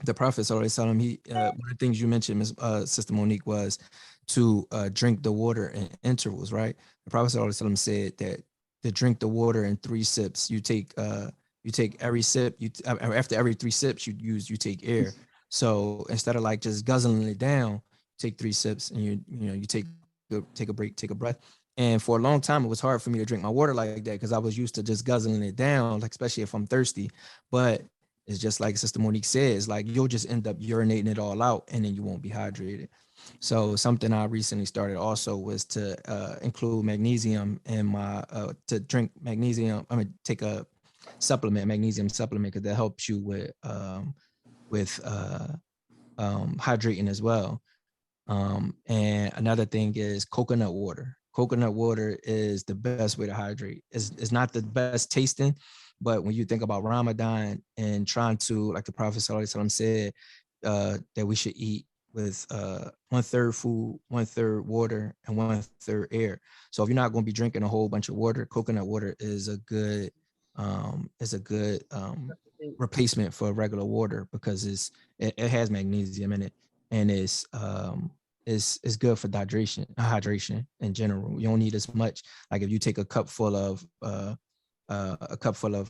the Prophet Sallallahu Alaihi Wasallam, one of the things you mentioned, Sister Monique, was to drink the water in intervals, right? The Prophet Sallallahu Alaihi Wasallam said that to drink the water in 3 sips. You take every sip. After every 3 sips, you take air. So instead of like just guzzling it down, take 3 sips, and you take a break, take a breath. And for a long time, it was hard for me to drink my water like that because I was used to just guzzling it down, like especially if I'm thirsty. But it's just like Sister Monique says, like you'll just end up urinating it all out, and then you won't be hydrated. So something I recently started also was to include magnesium in my to drink magnesium. I mean, take a magnesium supplement, because that helps you with hydrating as well. And another thing is coconut water. Coconut water is the best way to hydrate. It's not the best tasting, but when you think about Ramadan and trying to, like the Prophet ﷺ said, that we should eat with 1/3 food, 1/3 water, and 1/3 air. So if you're not going to be drinking a whole bunch of water, coconut water is a good replacement for regular water, because it has magnesium in it, and it's good for hydration in general. You don't need as much. Like if you take a cup full of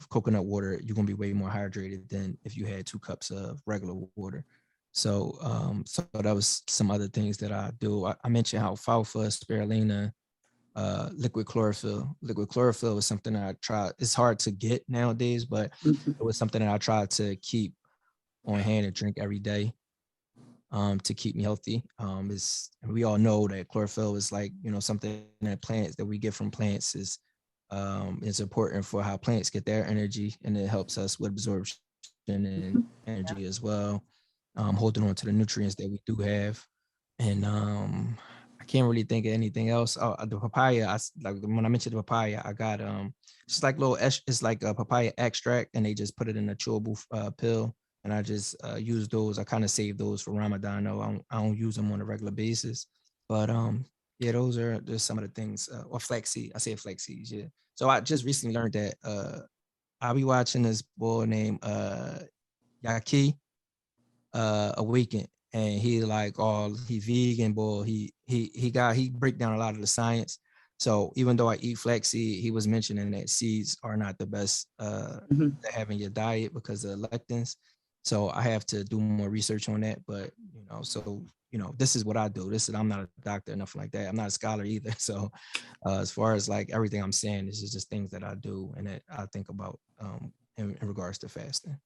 coconut water, you're gonna be way more hydrated than if you had 2 cups of regular water. So that was some other things that I do. I mentioned alfalfa, spirulina, liquid chlorophyll. Liquid chlorophyll is something that I try. It's hard to get nowadays, but it was something that I tried to keep on hand and drink every day, to keep me healthy. We all know that chlorophyll is like, something that plants that we get from plants is important for how plants get their energy, and it helps us with absorption and energy as well. Holding on to the nutrients that we do have. And I can't really think of anything else. Oh, the papaya, like when I mentioned the papaya, I got it's like it's like a papaya extract, and they just put it in a chewable pill, and I just use those. I kind of save those for Ramadan. Though I don't use them on a regular basis, but yeah, those are just some of the things. Or flaxseed, I say flaxseeds, yeah. So I just recently learned that I'll be watching this boy named Yaki Awaken, and he like all he vegan boy. He break down a lot of the science. So even though I eat flaxseed, he was mentioning that seeds are not the best to have in your diet because of lectins. So I have to do more research on that. But this is what I do. I'm not a doctor or nothing like that. I'm not a scholar either. So as far as like everything I'm saying, this is just things that I do and that I think about in regards to fasting.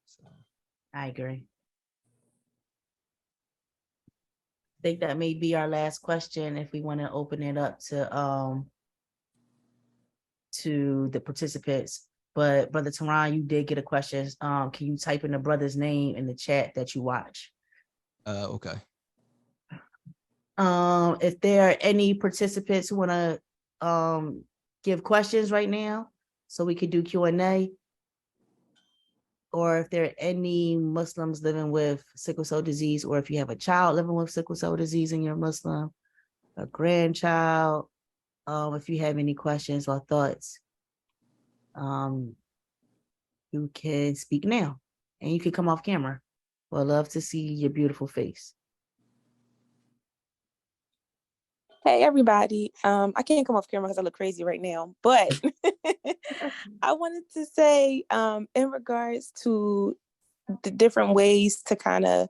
So. I agree. I think that may be our last question if we want to open it up to the participants. But Brother Teron, you did get a question. Can you type in the brother's name in the chat that you watch? Okay. If there are any participants who want to give questions right now, so we could do Q&A, or if there are any Muslims living with sickle cell disease, or if you have a child living with sickle cell disease and you're Muslim, a grandchild, if you have any questions or thoughts, you can speak now, and you can come off camera. We'd love to see your beautiful face. Hey everybody. I can't come off camera because I look crazy right now, but I wanted to say in regards to the different ways to kind of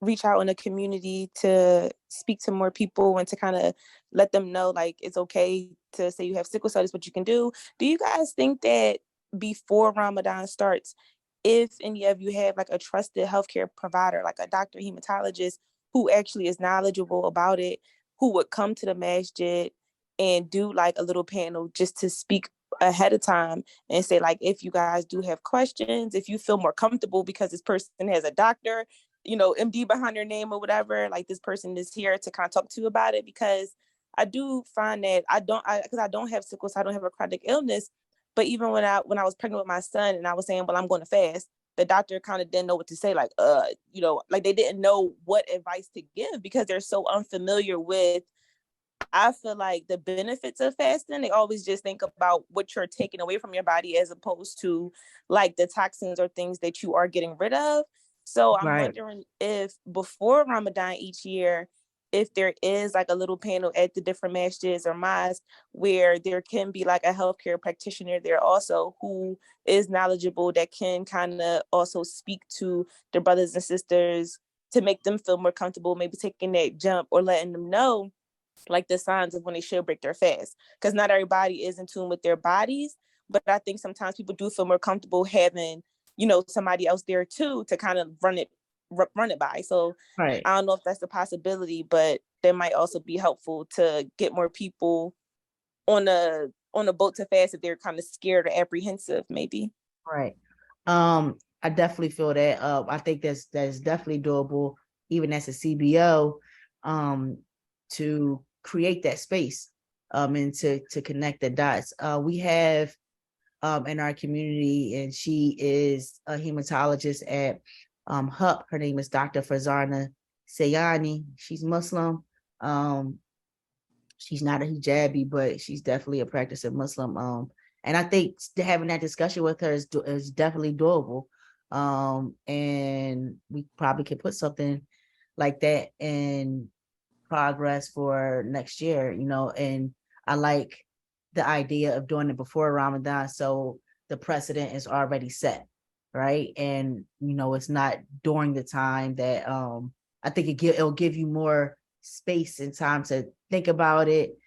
reach out in the community to speak to more people and to kind of let them know like it's okay to say you have sickle cell, is what you can do. Do you guys think that before Ramadan starts, if any of you have like a trusted healthcare provider, like a doctor, hematologist, who actually is knowledgeable about it, who would come to the masjid and do like a little panel just to speak ahead of time and say like, if you guys do have questions, if you feel more comfortable because this person has a doctor, MD behind their name or whatever, like this person is here to kind of talk to you about it. Because I do find that because I don't have sickle, so I don't have a chronic illness. But even when I was pregnant with my son and I was saying, well, I'm going to fast, the doctor kind of didn't know what to say. Like, like they didn't know what advice to give because they're so unfamiliar with, I feel like, the benefits of fasting. They always just think about what you're taking away from your body as opposed to like the toxins or things that you are getting rid of. So I'm wondering if before Ramadan each year, if there is like a little panel at the different masjids or mosques where there can be like a healthcare practitioner there also who is knowledgeable that can kind of also speak to their brothers and sisters to make them feel more comfortable, maybe taking that jump or letting them know like the signs of when they should break their fast. Because not everybody is in tune with their bodies, but I think sometimes people do feel more comfortable having, somebody else there too to kind of run it by. So I don't know if that's a possibility, but that might also be helpful to get more people on a boat to fast if they're kind of scared or apprehensive, maybe. Right. I definitely feel that. I think that's definitely doable, even as a CBO, to create that space, and to connect the dots. We have in our community, and she is a hematologist at HUP. Her name is Dr. Farzana Sayani. She's Muslim. She's not a hijabi, but she's definitely a practicing Muslim. And I think having that discussion with her is definitely doable. And we probably could put something like that in progress for next year, and I like the idea of doing it before Ramadan, so the precedent is already set, right? And it's not during the time that I think it'll give you more space and time to think about it,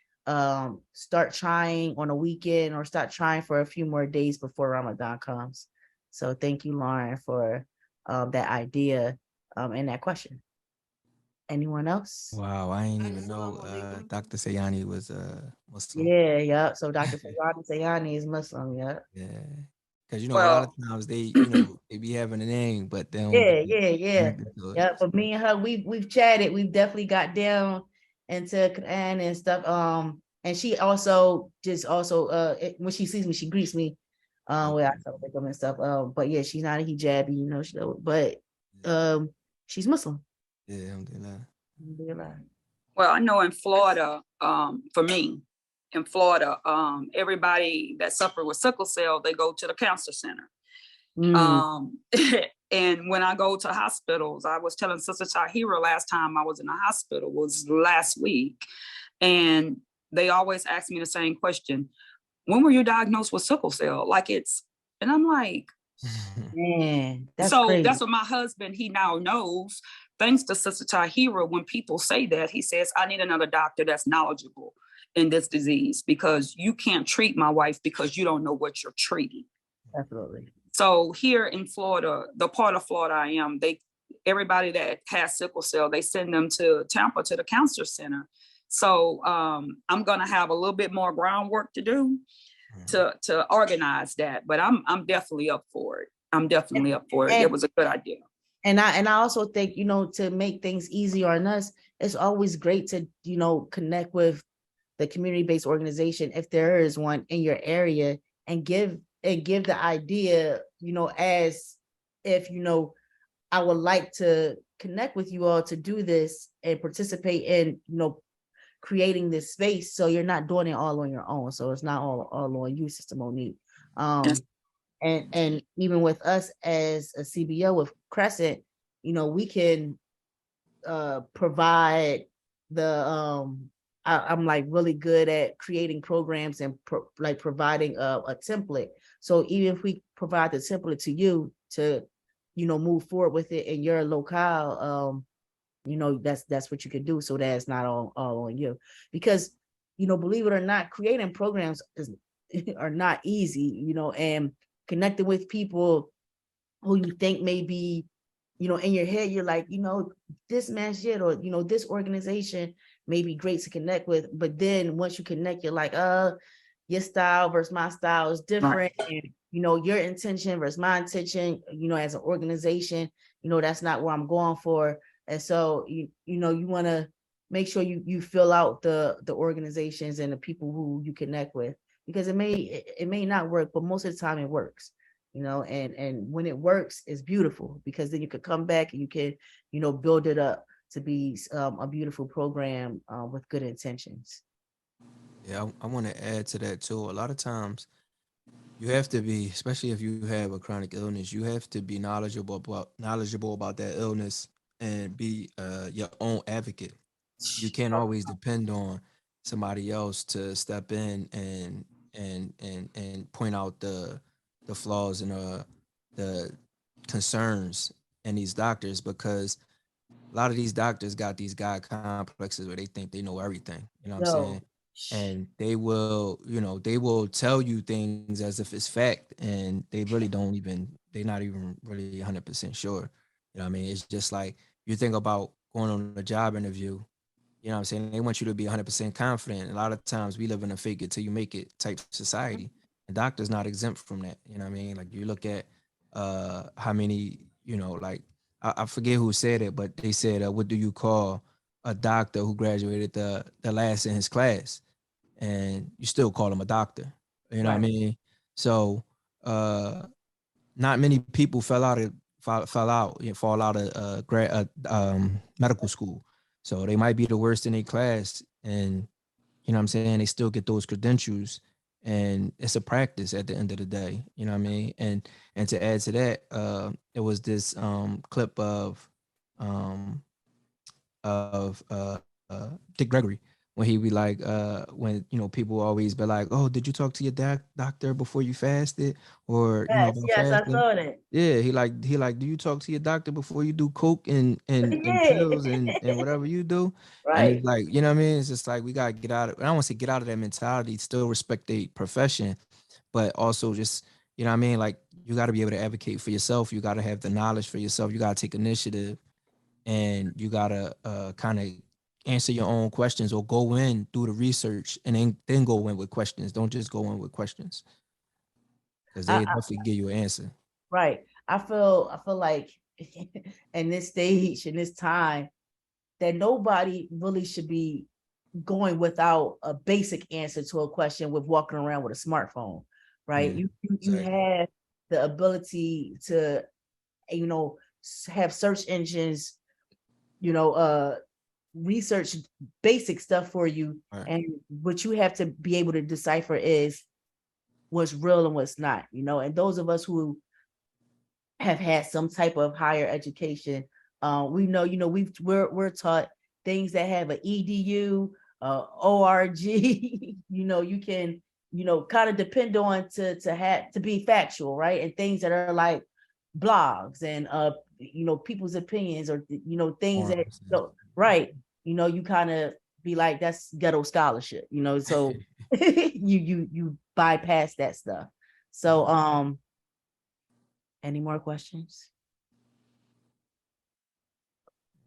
start trying on a weekend or start trying for a few more days before Ramadan comes. So thank you, Lauren, for that idea and that question. Anyone else? Wow, I ain't even know Dr. Sayani was Muslim. Yeah. So Dr. Farzana Sayani is Muslim. Yeah. because you know a lot of Well, times they be having a name, but they don't Yeah, be yeah, yeah. connected to it. Yeah, but me and her, we've chatted. We've definitely got down into Quran and stuff. And she also when she sees me, she greets me. Where I celebrate them and stuff. But yeah, she's not a hijabi, you know. But she's Muslim. Yeah, alhamdulillah. Alhamdulillah. well, I know in Florida, for me, in Florida, everybody that suffered with sickle cell, they go to the cancer center. Mm, And when I go to hospitals, I was telling Sister Tahira last time I was in the hospital was last week, and they always ask me the same question: when were you diagnosed with sickle cell? And I'm like, man, that's so crazy. that's what my husband, he now knows. Thanks to Sister Tahira, when people say that, he says, I need another doctor that's knowledgeable in this disease because you can't treat my wife because you don't know what you're treating. Absolutely. So here in Florida, the part of Florida I am, everybody that has sickle cell, they send them to Tampa to the cancer center. So I'm gonna have a little bit more groundwork to do to organize that, but I'm definitely up for it. I'm definitely up for it. It was a good idea. And I also think, to make things easier on us, it's always great to, connect with the community-based organization, if there is one in your area, and give the idea, as if, I would like to connect with you all to do this and participate in, creating this space. So you're not doing it all on your own. So it's not all on you, Sister Monique. Yes. And even with us as a CBO with Crescent, we can provide I'm like really good at creating programs and providing a template. So even if we provide the template to you to, move forward with it in your locale, that's what you can do. So that's not all on you, because, believe it or not, creating programs are not easy, and connecting with people who you think may be, in your head, you're like, this masjid or, this organization may be great to connect with. But then once you connect, you're like, your style versus my style is different. Right. And, your intention versus my intention, as an organization, that's not what I'm going for. And so, you want to make sure you fill out the organizations and the people who you connect with, because it may not work, but most of the time it works. And when it works, it's beautiful, because then you could come back and you can, build it up to be a beautiful program with good intentions. Yeah, I want to add to that too. A lot of times you have to be, especially if you have a chronic illness, you have to be knowledgeable about that illness and be your own advocate. You can't always depend on somebody else to step in and point out the flaws and the concerns in these doctors, because a lot of these doctors got these God complexes where they think they know everything. You know what I'm saying? Yo, And they will tell you things as if it's fact, and they're not even really 100% sure. You know what I mean? It's just like, you think about going on a job interview, you know what I'm saying? They want you to be 100% confident. A lot of times we live in a fake it till you make it type society. And doctors not exempt from that. You know what I mean? Like, you look at how many, like, I forget who said it, but they said, what do you call a doctor who graduated the last in his class? And you still call him a doctor. You know what I right. mean? So not many people fall out of medical school. So they might be the worst in their class, and you know what I'm saying, they still get those credentials, and it's a practice at the end of the day. You know what I mean? And to add to that, it was this clip um, of Dick Gregory, when he be like, when people always be like, "Oh, did you talk to your doctor before you fasted, or Yes, about yes, I fasting?" saw that. Yeah, he like, do you talk to your doctor before you do coke and Yeah. pills and whatever you do? And Right. it's like, you know what I mean? It's just like, we gotta get out of. I don't want to say get out of that mentality. Still respect the profession, but also just, you know what I mean? Like, you got to be able to advocate for yourself. You got to have the knowledge for yourself. You got to take initiative, and you gotta kind of answer your own questions, or go in, do the research, and then go in with questions. Don't just go in with questions. because I- they definitely give you an answer. Right. I feel like in this stage, in this time, that nobody really should be going without a basic answer to a question with walking around with a smartphone, right? Yeah, You exactly. have the ability to, have search engines, research basic stuff for you. Right. And what you have to be able to decipher is what's real and what's not, and those of us who have had some type of higher education, we know, we're taught things that have an edu, org, you can, kind of depend on to be factual, right? And things that are like blogs and people's opinions, or things that, right, you kind of be like, that's ghetto scholarship, so you bypass that stuff. So any more questions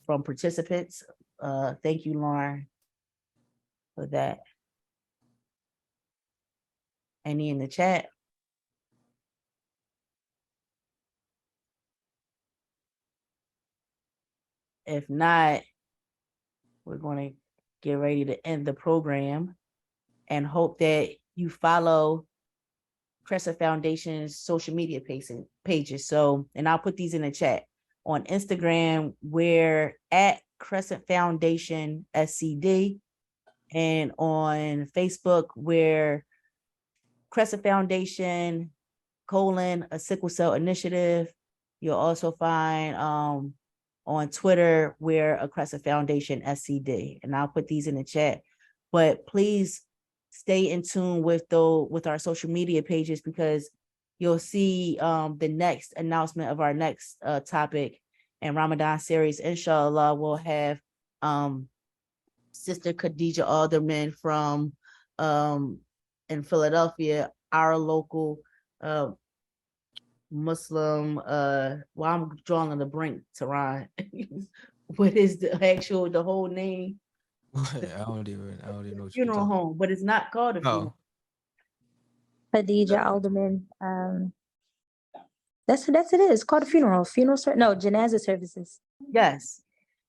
from participants? Thank you, Lauren, for that. Any in the chat? If not, we're going to get ready to end the program and hope that you follow Crescent Foundation's social media pages. So, and I'll put these in the chat. On Instagram, we're at Crescent Foundation SCD. And on Facebook, we're Crescent Foundation, a sickle cell initiative. You'll also find on Twitter, we're a Crescent Foundation SCD. And I'll put these in the chat. But please stay in tune with our social media pages, because you'll see the next announcement of our next topic and Ramadan series. Inshallah, we'll have Sister Khadija Alderman from in Philadelphia, our local Muslim, well, I'm drawing on the brink, Tehran. What is the whole name? I don't even know what you're Funeral talking. home, but it's not called a funeral. Khadija Alderman. That's it is. It's called a funeral. No, janaza services. Yes.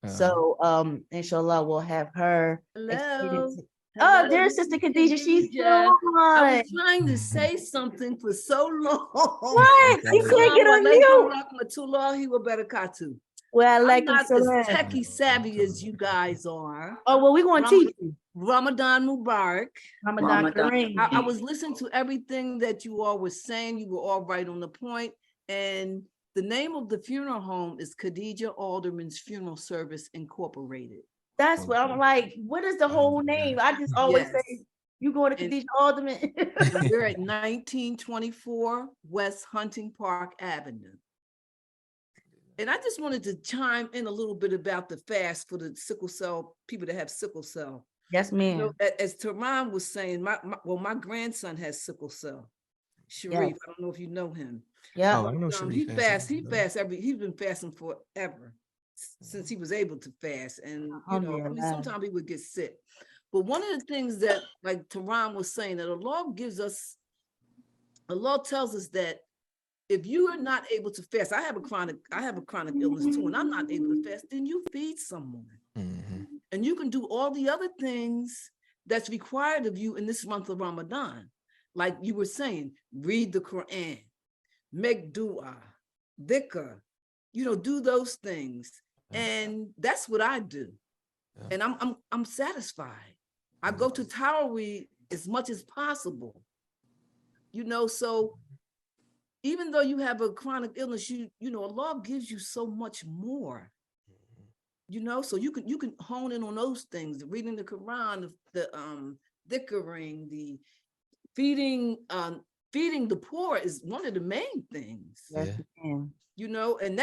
Uh-huh. So inshallah, we'll have her. Hello. Oh, there's Sister Khadija. She's still I on. was trying to say something for so long. What? You can't get on mute. Well, I'm like not as techie savvy as you guys are. Oh, well, we're going to teach you. Ramadan Mubarak. Ramadan Kareem. I was listening to everything that you all were saying. You were all right on the point. And the name of the funeral home is Khadija Alderman's Funeral Service Incorporated. That's what I'm like. What is the whole name? I just always Yes. say, you going to Khadija Alderman. And we're at 1924 West Hunting Park Avenue. And I just wanted to chime in a little bit about the fast for the sickle cell, people that have sickle cell. Yes, ma'am. You know, as Tehran was saying, my grandson has sickle cell. Sharif, Yes. I don't know if you know him. Yeah. I know Sharif He has fasts something, he's been fasting forever since he was able to fast. And you know, I mean, sometimes he would get sick. But one of the things that, like Tehran was saying, that Allah tells us that if you are not able to fast, I have a chronic illness too, and I'm not able to fast, then you feed someone. Mm-hmm. And you can do all the other things that's required of you in this month of Ramadan. Like you were saying, read the Quran, make dua, dhikr, do those things. And that's what I do. And I'm satisfied. I go to Taraweeh as much as possible. So even though you have a chronic illness, Allah gives you so much more. So you can hone in on those things, the reading the Quran, the dhikkering, the feeding the poor is one of the main things. Yes, ma'am. And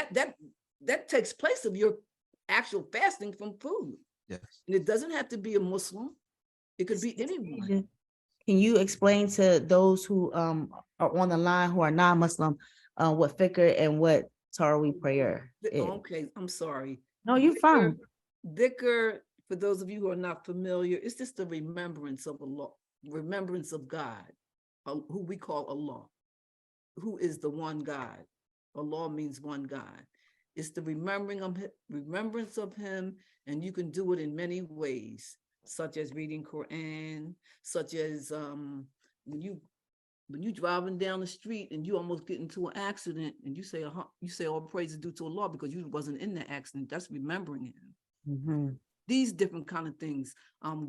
that takes place of your actual fasting from food. Yes. And it doesn't have to be a Muslim. It could be anyone. Can you explain to those who are on the line who are non-Muslim what fikr and what Taraweeh prayer is? Okay, I'm sorry. No, you're fine. Dhikr, for those of you who are not familiar, it's just the remembrance of Allah, remembrance of God, who we call Allah. who is the one God. Allah means one God. It's the remembrance of him, and you can do it in many ways, such as reading Quran, such as when you driving down the street and you almost get into an accident, and you say all praise is due to Allah because you wasn't in the accident. That's remembering him. Mm-hmm. These different kind of things.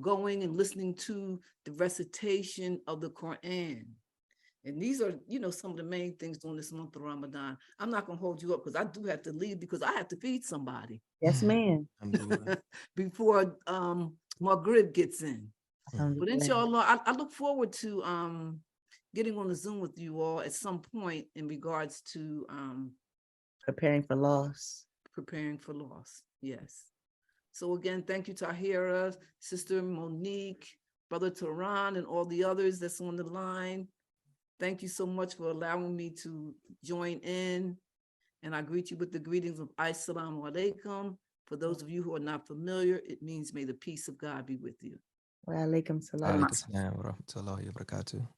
Going and listening to the recitation of the Quran. And these are, some of the main things during this month of Ramadan. I'm not going to hold you up because I do have to leave because I have to feed somebody. Yes, ma'am. Before Maghrib gets in. But Alhamdulillah. inshallah, I look forward to getting on the Zoom with you all at some point in regards to Preparing for loss. preparing for loss. Yes. So again, thank you, Tahira, Sister Monique, Brother Tehran, and all the others that's on the line. Thank you so much for allowing me to join in. And I greet you with the greetings of Assalamu alaikum. For those of you who are not familiar, it means may the peace of God be with you. Wa alaikum salam. Alaikum salam wa rahmatullahi wa barakatuh.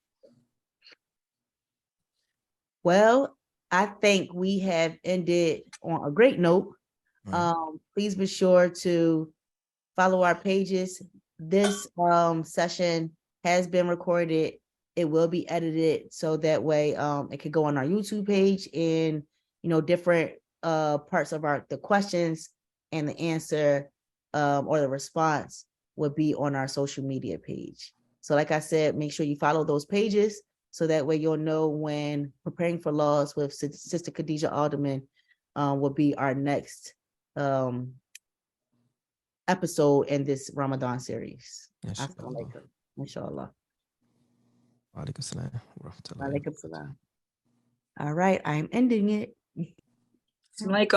Well, I think we have ended on a great note. Please be sure to follow our pages. This session has been recorded. It will be edited so that way it could go on our YouTube page, and different parts of the questions and the answer or the response will be on our social media page. So like I said, make sure you follow those pages so that way you'll know when Preparing for Laws with Sister Khadija Alderman will be our next episode in this Ramadan series. Inshallah. Inshallah. Alaikum salam wa rahmatullahi wa Alaikum barakatuh. salam. All right, I'm ending it. Assalamu alaikum.